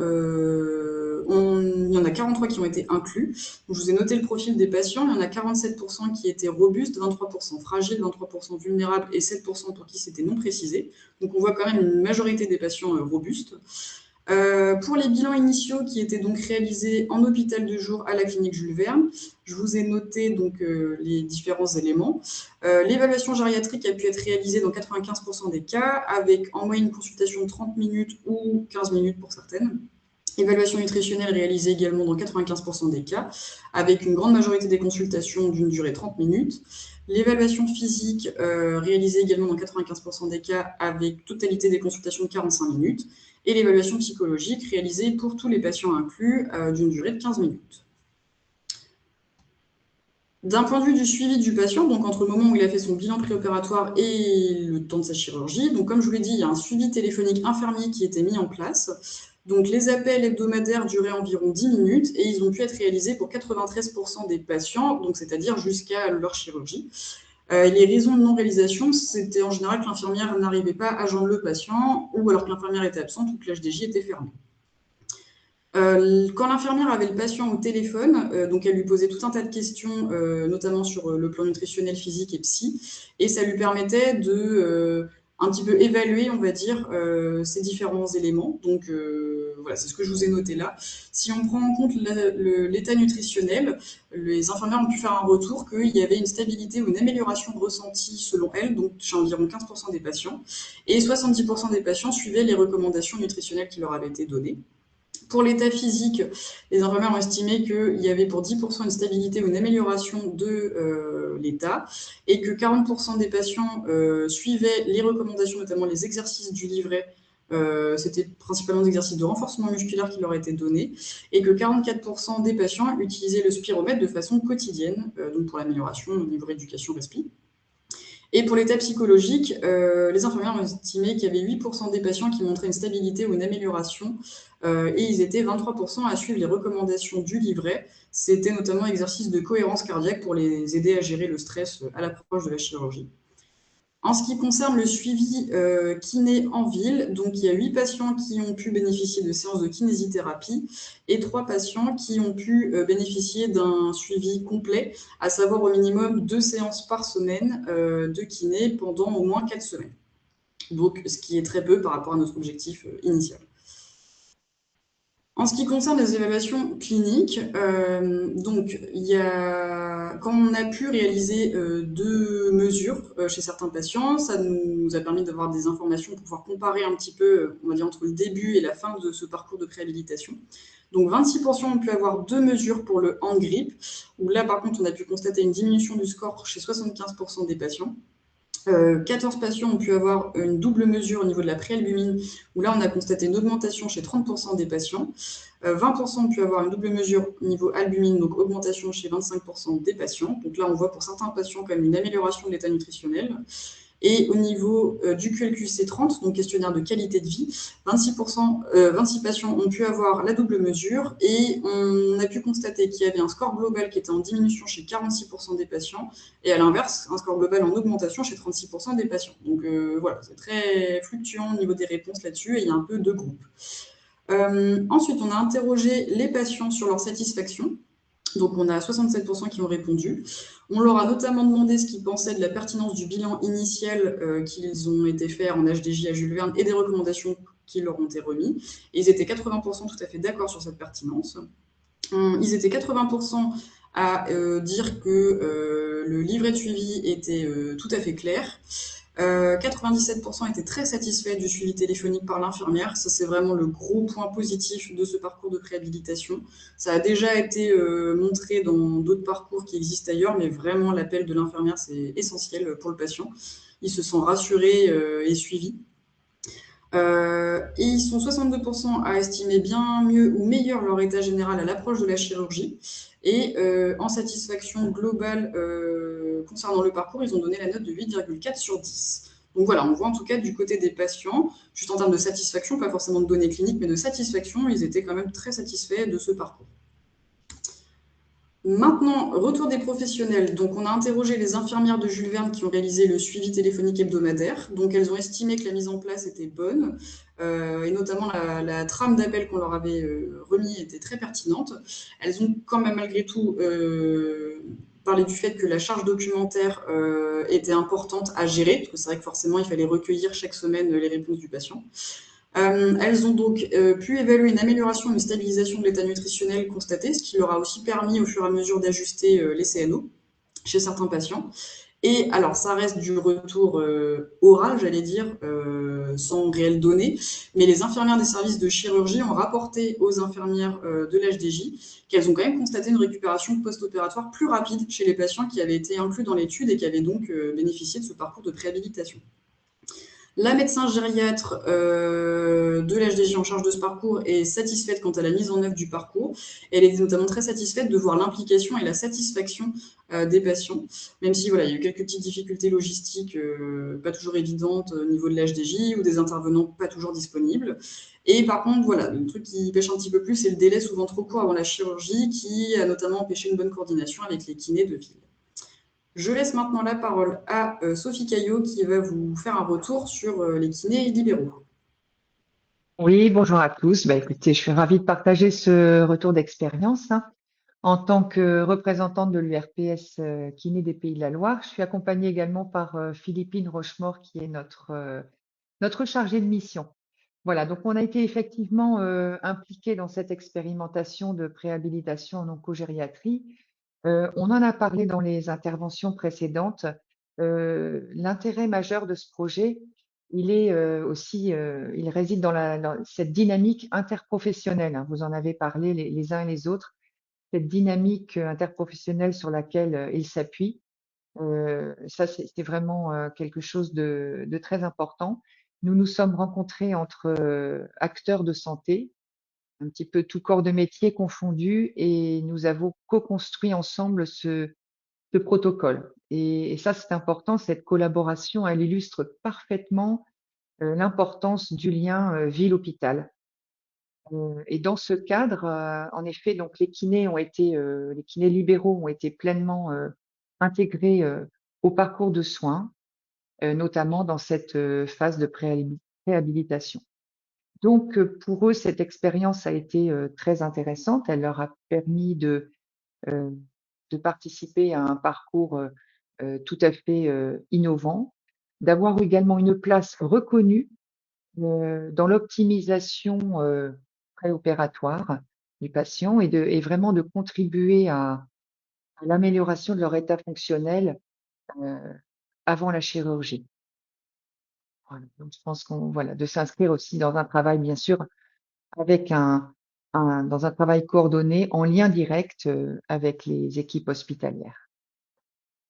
il y en a 43 qui ont été inclus. Donc, je vous ai noté le profil des patients. Il y en a 47% qui étaient robustes, 23% fragiles, 23% vulnérables et 7% pour qui c'était non précisé. Donc, on voit quand même une majorité des patients robustes. Pour les bilans initiaux qui étaient donc réalisés en hôpital de jour à la clinique Jules Verne, je vous ai noté donc les différents éléments. L'évaluation gériatrique a pu être réalisée dans 95% des cas, avec en moyenne une consultation de 30 minutes ou 15 minutes pour certaines. Évaluation nutritionnelle réalisée également dans 95% des cas, avec une grande majorité des consultations d'une durée de 30 minutes. L'évaluation physique réalisée également dans 95% des cas, avec totalité des consultations de 45 minutes. Et l'évaluation psychologique réalisée pour tous les patients inclus d'une durée de 15 minutes. D'un point de vue du suivi du patient, donc entre le moment où il a fait son bilan préopératoire et le temps de sa chirurgie, donc comme je vous l'ai dit, il y a un suivi téléphonique infirmier qui était mis en place. Donc les appels hebdomadaires duraient environ 10 minutes et ils ont pu être réalisés pour 93% des patients, donc c'est-à-dire jusqu'à leur chirurgie. Les raisons de non-réalisation, c'était en général que l'infirmière n'arrivait pas à joindre le patient ou alors que l'infirmière était absente ou que l'HDJ était fermé. Quand l'infirmière avait le patient au téléphone, donc elle lui posait tout un tas de questions, notamment sur le plan nutritionnel, physique et psy, et ça lui permettait de un petit peu évaluer, on va dire, ces différents éléments. Donc voilà, c'est ce que je vous ai noté là. Si on prend en compte l'état nutritionnel, les infirmières ont pu faire un retour qu'il y avait une stabilité ou une amélioration ressentie selon elles, donc chez environ 15% des patients, et 70% des patients suivaient les recommandations nutritionnelles qui leur avaient été données. Pour l'état physique, les infirmières ont estimé qu'il y avait pour 10% une stabilité ou une amélioration de l'état et que 40% des patients suivaient les recommandations, notamment les exercices du livret. C'était principalement des exercices de renforcement musculaire qui leur étaient donnés et que 44% des patients utilisaient le spiromètre de façon quotidienne, donc pour l'amélioration au niveau éducation respi. Et pour l'état psychologique, les infirmières ont estimé qu'il y avait 8% des patients qui montraient une stabilité ou une amélioration et ils étaient 23% à suivre les recommandations du livret. C'était notamment exercice de cohérence cardiaque pour les aider à gérer le stress à l'approche de la chirurgie. En ce qui concerne le suivi kiné en ville, donc il y a 8 patients qui ont pu bénéficier de séances de kinésithérapie et 3 patients qui ont pu bénéficier d'un suivi complet, à savoir au minimum 2 séances par semaine de kiné pendant au moins 4 semaines. Donc, ce qui est très peu par rapport à notre objectif initial. En ce qui concerne les évaluations cliniques, donc quand on a pu réaliser 2 mesures chez certains patients, ça nous a permis d'avoir des informations pour pouvoir comparer un petit peu, on va dire, entre le début et la fin de ce parcours de préhabilitation. Donc 26% ont pu avoir 2 mesures pour le hand grip, où là par contre on a pu constater une diminution du score chez 75% des patients. 14 patients ont pu avoir une double mesure au niveau de la préalbumine, où là on a constaté une augmentation chez 30% des patients. 20% ont pu avoir une double mesure au niveau albumine, donc augmentation chez 25% des patients. Donc là on voit pour certains patients quand même une amélioration de l'état nutritionnel. Et au niveau du QLQC30, donc questionnaire de qualité de vie, 26 patients ont pu avoir la double mesure et on a pu constater qu'il y avait un score global qui était en diminution chez 46% des patients et à l'inverse, un score global en augmentation chez 36% des patients. Donc voilà, c'est très fluctuant au niveau des réponses là-dessus et il y a un peu deux groupes. Ensuite, on a interrogé les patients sur leur satisfaction. Donc, on a 67% qui ont répondu. On leur a notamment demandé ce qu'ils pensaient de la pertinence du bilan initial qu'ils ont été faire en HDJ à Jules Verne et des recommandations qui leur ont été remises. Et ils étaient 80% tout à fait d'accord sur cette pertinence. Ils étaient 80% à dire que le livret de suivi était tout à fait clair. 97% étaient très satisfaits du suivi téléphonique par l'infirmière. Ça, c'est vraiment le gros point positif de ce parcours de préhabilitation. Ça a déjà été montré dans d'autres parcours qui existent ailleurs, mais vraiment, l'appel de l'infirmière, c'est essentiel pour le patient. Il se sent rassuré et suivi. Et ils sont 62% à estimer bien mieux ou meilleur leur état général à l'approche de la chirurgie. Et en satisfaction globale concernant le parcours, ils ont donné la note de 8,4 sur 10. Donc voilà, on voit en tout cas du côté des patients, juste en termes de satisfaction, pas forcément de données cliniques, mais de satisfaction, ils étaient quand même très satisfaits de ce parcours. Maintenant, retour des professionnels. Donc, on a interrogé les infirmières de Jules Verne qui ont réalisé le suivi téléphonique hebdomadaire. Donc, elles ont estimé que la mise en place était bonne et notamment la trame d'appel qu'on leur avait remis était très pertinente. Elles ont quand même malgré tout parlé du fait que la charge documentaire était importante à gérer, parce que c'est vrai que forcément, il fallait recueillir chaque semaine les réponses du patient. Elles ont donc pu évaluer une amélioration, une stabilisation de l'état nutritionnel constaté, ce qui leur a aussi permis au fur et à mesure d'ajuster les CNO chez certains patients. Et alors, ça reste du retour oral, j'allais dire, sans réelles données, mais les infirmières des services de chirurgie ont rapporté aux infirmières de l'HDJ qu'elles ont quand même constaté une récupération post-opératoire plus rapide chez les patients qui avaient été inclus dans l'étude et qui avaient donc bénéficié de ce parcours de préhabilitation. La médecin gériatre de l'HDJ en charge de ce parcours est satisfaite quant à la mise en œuvre du parcours. Elle est notamment très satisfaite de voir l'implication et la satisfaction des patients, même si voilà, il y a eu quelques petites difficultés logistiques pas toujours évidentes au niveau de l'HDJ ou des intervenants pas toujours disponibles. Et par contre, voilà, le truc qui pêche un petit peu plus, c'est le délai souvent trop court avant la chirurgie qui a notamment empêché une bonne coordination avec les kinés de ville. Je laisse maintenant la parole à Sophie Caillot qui va vous faire un retour sur les kinés libéraux. Oui, bonjour à tous. Écoutez, je suis ravie de partager ce retour d'expérience. En tant que représentante de l'URPS Kiné des Pays de la Loire, je suis accompagnée également par Philippine Rochemort qui est notre chargée de mission. Voilà, donc on a été effectivement impliqués dans cette expérimentation de préhabilitation en oncogériatrie. On en a parlé dans les interventions précédentes. L'intérêt majeur de ce projet, il est il réside dans cette dynamique interprofessionnelle, hein. Vous en avez parlé les uns et les autres, cette dynamique interprofessionnelle sur laquelle il s'appuie. Ça, c'est vraiment quelque chose de très important. Nous nous sommes rencontrés entre acteurs de santé, un petit peu tout corps de métier confondu, et nous avons co-construit ensemble ce protocole. Et ça, c'est important, cette collaboration, elle illustre parfaitement l'importance du lien ville-hôpital. Et dans ce cadre, en effet, donc les kinés libéraux ont été pleinement intégrés au parcours de soins, notamment dans cette phase de préhabilitation. Donc, pour eux, cette expérience a été très intéressante. Elle leur a permis de participer à un parcours tout à fait innovant, d'avoir également une place reconnue dans l'optimisation préopératoire du patient et vraiment de contribuer à l'amélioration de leur état fonctionnel avant la chirurgie. Voilà, donc je pense de s'inscrire aussi dans un travail, bien sûr, avec dans un travail coordonné en lien direct avec les équipes hospitalières.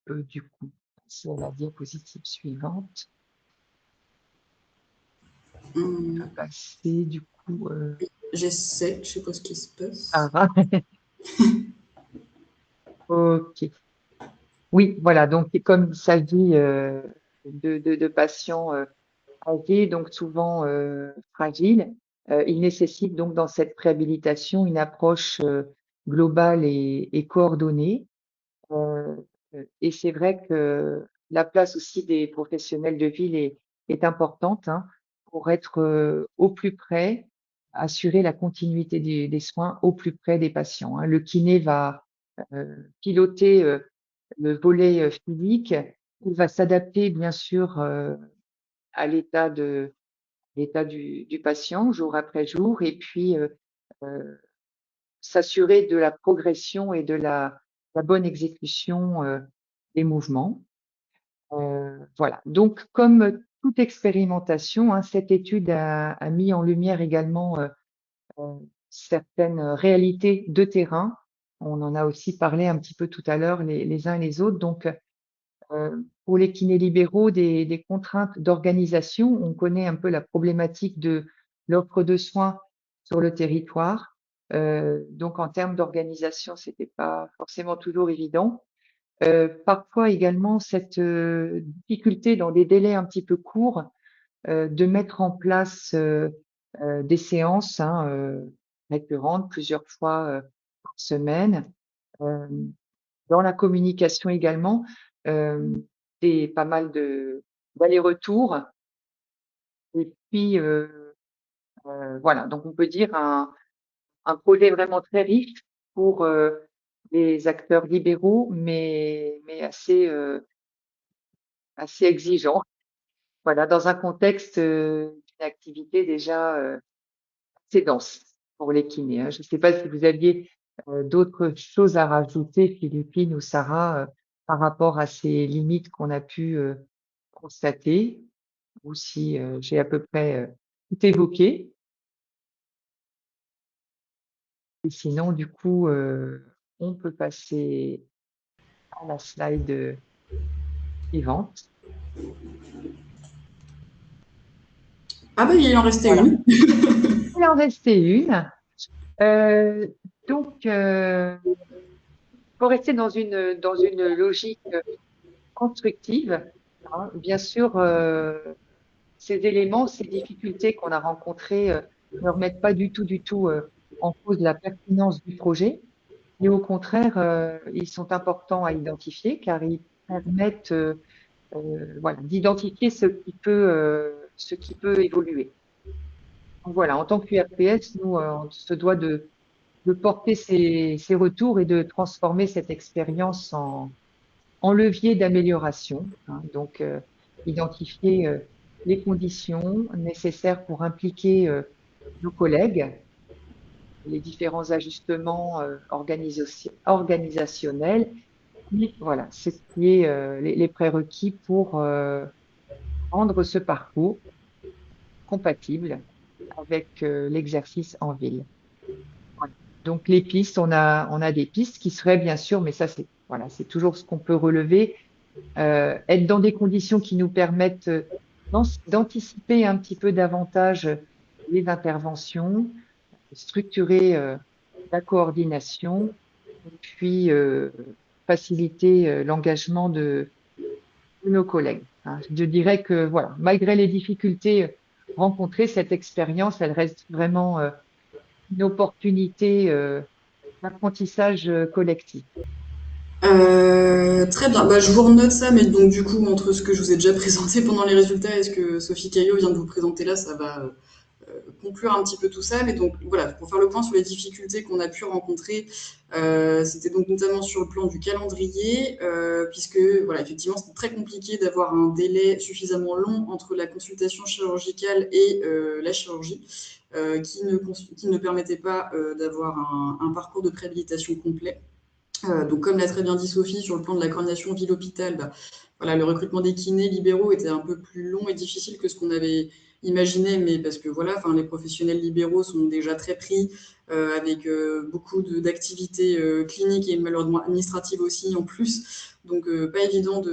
Du coup, passer à la diapositive suivante. On va passer du coup. J'essaie, je sais pas ce qui se passe. Ah. Ok. Oui, voilà. Donc, comme il s'agit de patients âgés, donc souvent fragiles. Il nécessite donc dans cette préhabilitation une approche globale et coordonnée. Euh, et c'est vrai que la place aussi des professionnels de ville est importante, hein, pour être au plus près, assurer la continuité des soins au plus près des patients, hein. Le kiné va piloter le volet physique. Il va s'adapter bien sûr à l'état du patient jour après jour, et puis euh, s'assurer de la progression et de la bonne exécution des mouvements. Voilà. Donc, comme toute expérimentation, hein, cette étude a mis en lumière également certaines réalités de terrain. On en a aussi parlé un petit peu tout à l'heure, les uns et les autres. Donc, pour les kinés libéraux, des contraintes d'organisation. On connaît un peu la problématique de l'offre de soins sur le territoire. Donc, en termes d'organisation, c'était pas forcément toujours évident. Parfois également cette difficulté dans des délais un petit peu courts de mettre en place des séances, hein, récurrentes plusieurs fois par semaine. Euh, Dans la communication également, pas mal d'allers-retours. Et puis voilà, donc on peut dire un projet vraiment très riche pour les acteurs libéraux, mais assez exigeant. Voilà, dans un contexte d'une activité déjà assez dense pour les kinés, hein. Je ne sais pas si vous aviez d'autres choses à rajouter, Philippine ou Sarah, par rapport à ces limites qu'on a pu constater, ou si j'ai à peu près tout évoqué. Et sinon, du coup, on peut passer à la slide suivante. Ah bah, il en restait Voilà. une. Il en restait une. Donc, faut rester dans une logique constructive, hein. Bien sûr, ces éléments, ces difficultés qu'on a rencontrées ne remettent pas du tout en cause la pertinence du projet, mais au contraire, ils sont importants à identifier car ils permettent voilà, d'identifier ce qui peut évoluer. Donc voilà, en tant qu'URPS, nous, on se doit de porter ces retours et de transformer cette expérience en levier d'amélioration, hein. Donc, identifier les conditions nécessaires pour impliquer nos collègues, les différents ajustements organisationnels, et voilà, ce qui est les prérequis pour rendre ce parcours compatible avec l'exercice en ville. Voilà. Donc les pistes, on a des pistes qui seraient bien sûr, mais ça c'est voilà, c'est toujours ce qu'on peut relever, être dans des conditions qui nous permettent d'anticiper un petit peu davantage les interventions, structurer la coordination, et puis faciliter l'engagement de nos collègues, hein. Je dirais que voilà, malgré les difficultés rencontrées, cette expérience, elle reste vraiment une opportunité d'apprentissage collectif. Très bien, bah, je vous renote ça, mais donc du coup, entre ce que je vous ai déjà présenté pendant les résultats et ce que Sophie Caillot vient de vous présenter là, ça va conclure un petit peu tout ça. Mais donc voilà, pour faire le point sur les difficultés qu'on a pu rencontrer, c'était donc notamment sur le plan du calendrier, puisque voilà, effectivement, c'était très compliqué d'avoir un délai suffisamment long entre la consultation chirurgicale et la chirurgie, qui ne permettait pas d'avoir un parcours de préhabilitation complet. Donc, comme l'a très bien dit Sophie, sur le plan de la coordination ville-hôpital, bah, voilà, le recrutement des kinés libéraux était un peu plus long et difficile que ce qu'on avait imaginé, mais parce que voilà, les professionnels libéraux sont déjà très pris avec beaucoup d'activités cliniques et malheureusement administratives aussi en plus. Donc, pas évident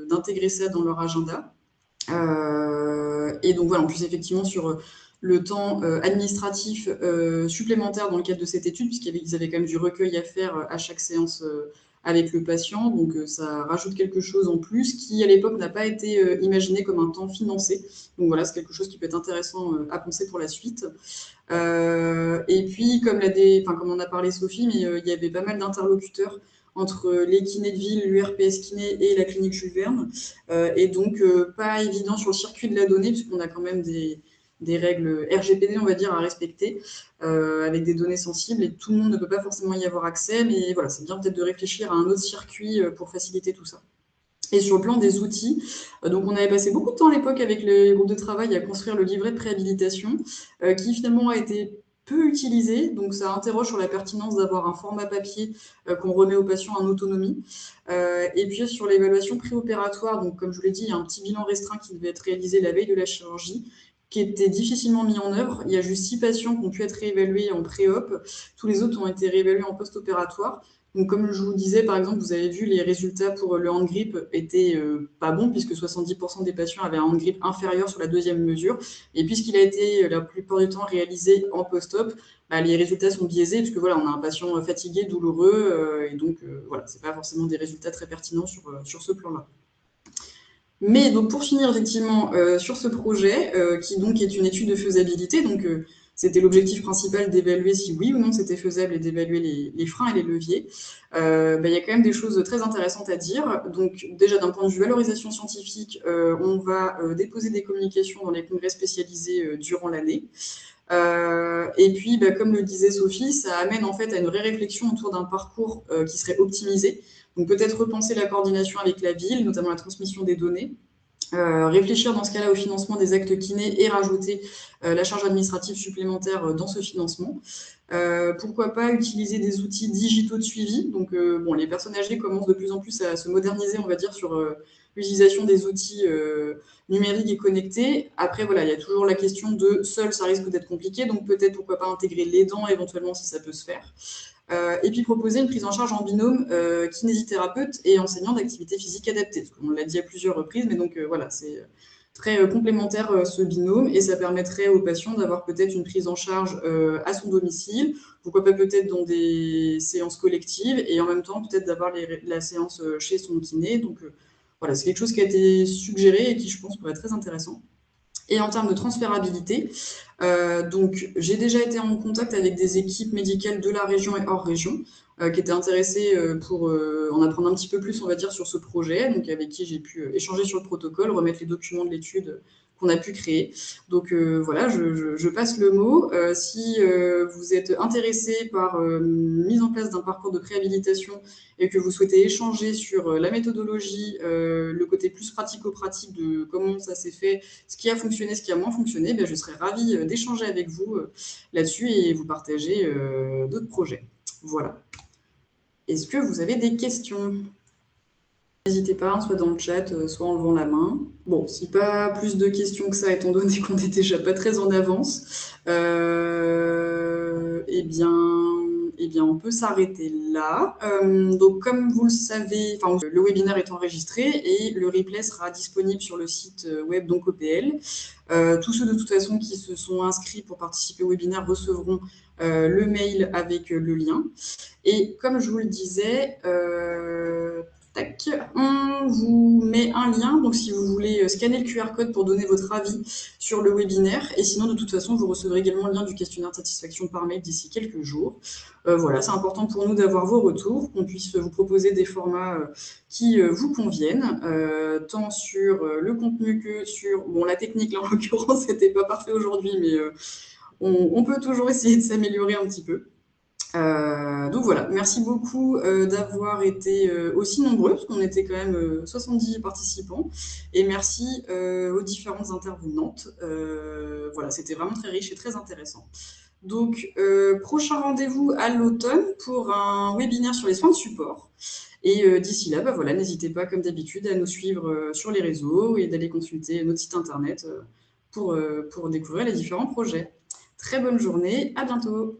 d'intégrer ça dans leur agenda. Et donc voilà, en plus effectivement sur le temps administratif supplémentaire dans le cadre de cette étude, puisqu'ils avaient quand même du recueil à faire à chaque séance avec le patient. Donc, ça rajoute quelque chose en plus qui, à l'époque, n'a pas été imaginé comme un temps financé. Donc, voilà, c'est quelque chose qui peut être intéressant à penser pour la suite. Et puis, comme on a parlé Sophie, mais il y avait pas mal d'interlocuteurs entre les kinés de ville, l'URPS kiné et la clinique Jules Verne. Et donc, pas évident sur le circuit de la donnée, puisqu'on a quand même des règles RGPD, on va dire, à respecter, avec des données sensibles, et tout le monde ne peut pas forcément y avoir accès, mais voilà, c'est bien peut-être de réfléchir à un autre circuit pour faciliter tout ça. Et sur le plan des outils, donc on avait passé beaucoup de temps à l'époque avec les groupes de travail à construire le livret de préhabilitation, qui finalement a été peu utilisé, donc ça interroge sur la pertinence d'avoir un format papier qu'on remet aux patients en autonomie. Et puis sur l'évaluation préopératoire, donc comme je vous l'ai dit, il y a un petit bilan restreint qui devait être réalisé la veille de la chirurgie, qui était difficilement mis en œuvre. Il y a juste 6 patients qui ont pu être réévalués en pré-op, tous les autres ont été réévalués en post-opératoire. Donc, comme je vous disais, par exemple, vous avez vu les résultats pour le hand grip étaient pas bons, puisque 70% des patients avaient un hand grip inférieur sur la deuxième mesure. Et puisqu'il a été la plupart du temps réalisé en post-op, les résultats sont biaisés, puisque voilà, on a un patient fatigué, douloureux, et donc voilà, c'est pas forcément des résultats très pertinents sur ce plan-là. Mais donc pour finir effectivement sur ce projet, qui donc est une étude de faisabilité, donc c'était l'objectif principal d'évaluer si oui ou non c'était faisable et d'évaluer les freins et les leviers. Il y a quand même des choses très intéressantes à dire. Donc déjà d'un point de vue valorisation scientifique, on va déposer des communications dans les congrès spécialisés durant l'année. Et puis, comme le disait Sophie, ça amène en fait à une vraie réflexion autour d'un parcours qui serait optimisé. Donc peut-être repenser la coordination avec la ville, notamment la transmission des données. Réfléchir dans ce cas-là au financement des actes kinés et rajouter la charge administrative supplémentaire dans ce financement. Pourquoi pas utiliser des outils digitaux de suivi. Donc, les personnes âgées commencent de plus en plus à se moderniser, on va dire, sur l'utilisation des outils numériques et connectés. Après, voilà, il y a toujours la question de seul, ça risque d'être compliqué. Donc, peut-être, pourquoi pas intégrer l'aidant éventuellement si ça peut se faire. Et puis proposer une prise en charge en binôme kinésithérapeute et enseignant d'activité physique adaptée. On l'a dit à plusieurs reprises, mais donc voilà, c'est très complémentaire ce binôme et ça permettrait aux patients d'avoir peut-être une prise en charge à son domicile, pourquoi pas peut-être dans des séances collectives et en même temps peut-être d'avoir la séance chez son kiné. Donc voilà, c'est quelque chose qui a été suggéré et qui je pense pourrait être très intéressant. Et en termes de transférabilité, donc j'ai déjà été en contact avec des équipes médicales de la région et hors région qui étaient intéressées pour en apprendre un petit peu plus, on va dire, sur ce projet, donc avec qui j'ai pu échanger sur le protocole, remettre les documents de l'étude qu'on a pu créer. Donc voilà, je passe le mot. Si vous êtes intéressé par mise en place d'un parcours de préhabilitation et que vous souhaitez échanger sur la méthodologie, le côté plus pratico-pratique de comment ça s'est fait, ce qui a fonctionné, ce qui a moins fonctionné, je serais ravie d'échanger avec vous là-dessus et vous partager d'autres projets. Voilà. Est-ce que vous avez des questions ? N'hésitez pas, soit dans le chat, soit en levant la main. Bon, si pas plus de questions que ça, étant donné qu'on n'est déjà pas très en avance, eh bien, on peut s'arrêter là. Donc, comme vous le savez, le webinaire est enregistré et le replay sera disponible sur le site web donc OPL. Tous ceux de toute façon qui se sont inscrits pour participer au webinaire recevront le mail avec le lien. Et comme je vous le disais, on vous met un lien, donc si vous voulez scanner le QR code pour donner votre avis sur le webinaire, et sinon de toute façon vous recevrez également le lien du questionnaire de satisfaction par mail d'ici quelques jours. Voilà, c'est important pour nous d'avoir vos retours, qu'on puisse vous proposer des formats qui vous conviennent, tant sur le contenu que sur la technique. Là en l'occurrence c'était pas parfait aujourd'hui, mais on peut toujours essayer de s'améliorer un petit peu. Donc voilà, merci beaucoup d'avoir été aussi nombreux, parce qu'on était quand même 70 participants, et merci aux différentes intervenantes. Voilà, c'était vraiment très riche et très intéressant. Donc, prochain rendez-vous à l'automne pour un webinaire sur les soins de support. Et d'ici là, voilà, n'hésitez pas, comme d'habitude, à nous suivre sur les réseaux et d'aller consulter notre site internet pour découvrir les différents projets. Très bonne journée, à bientôt.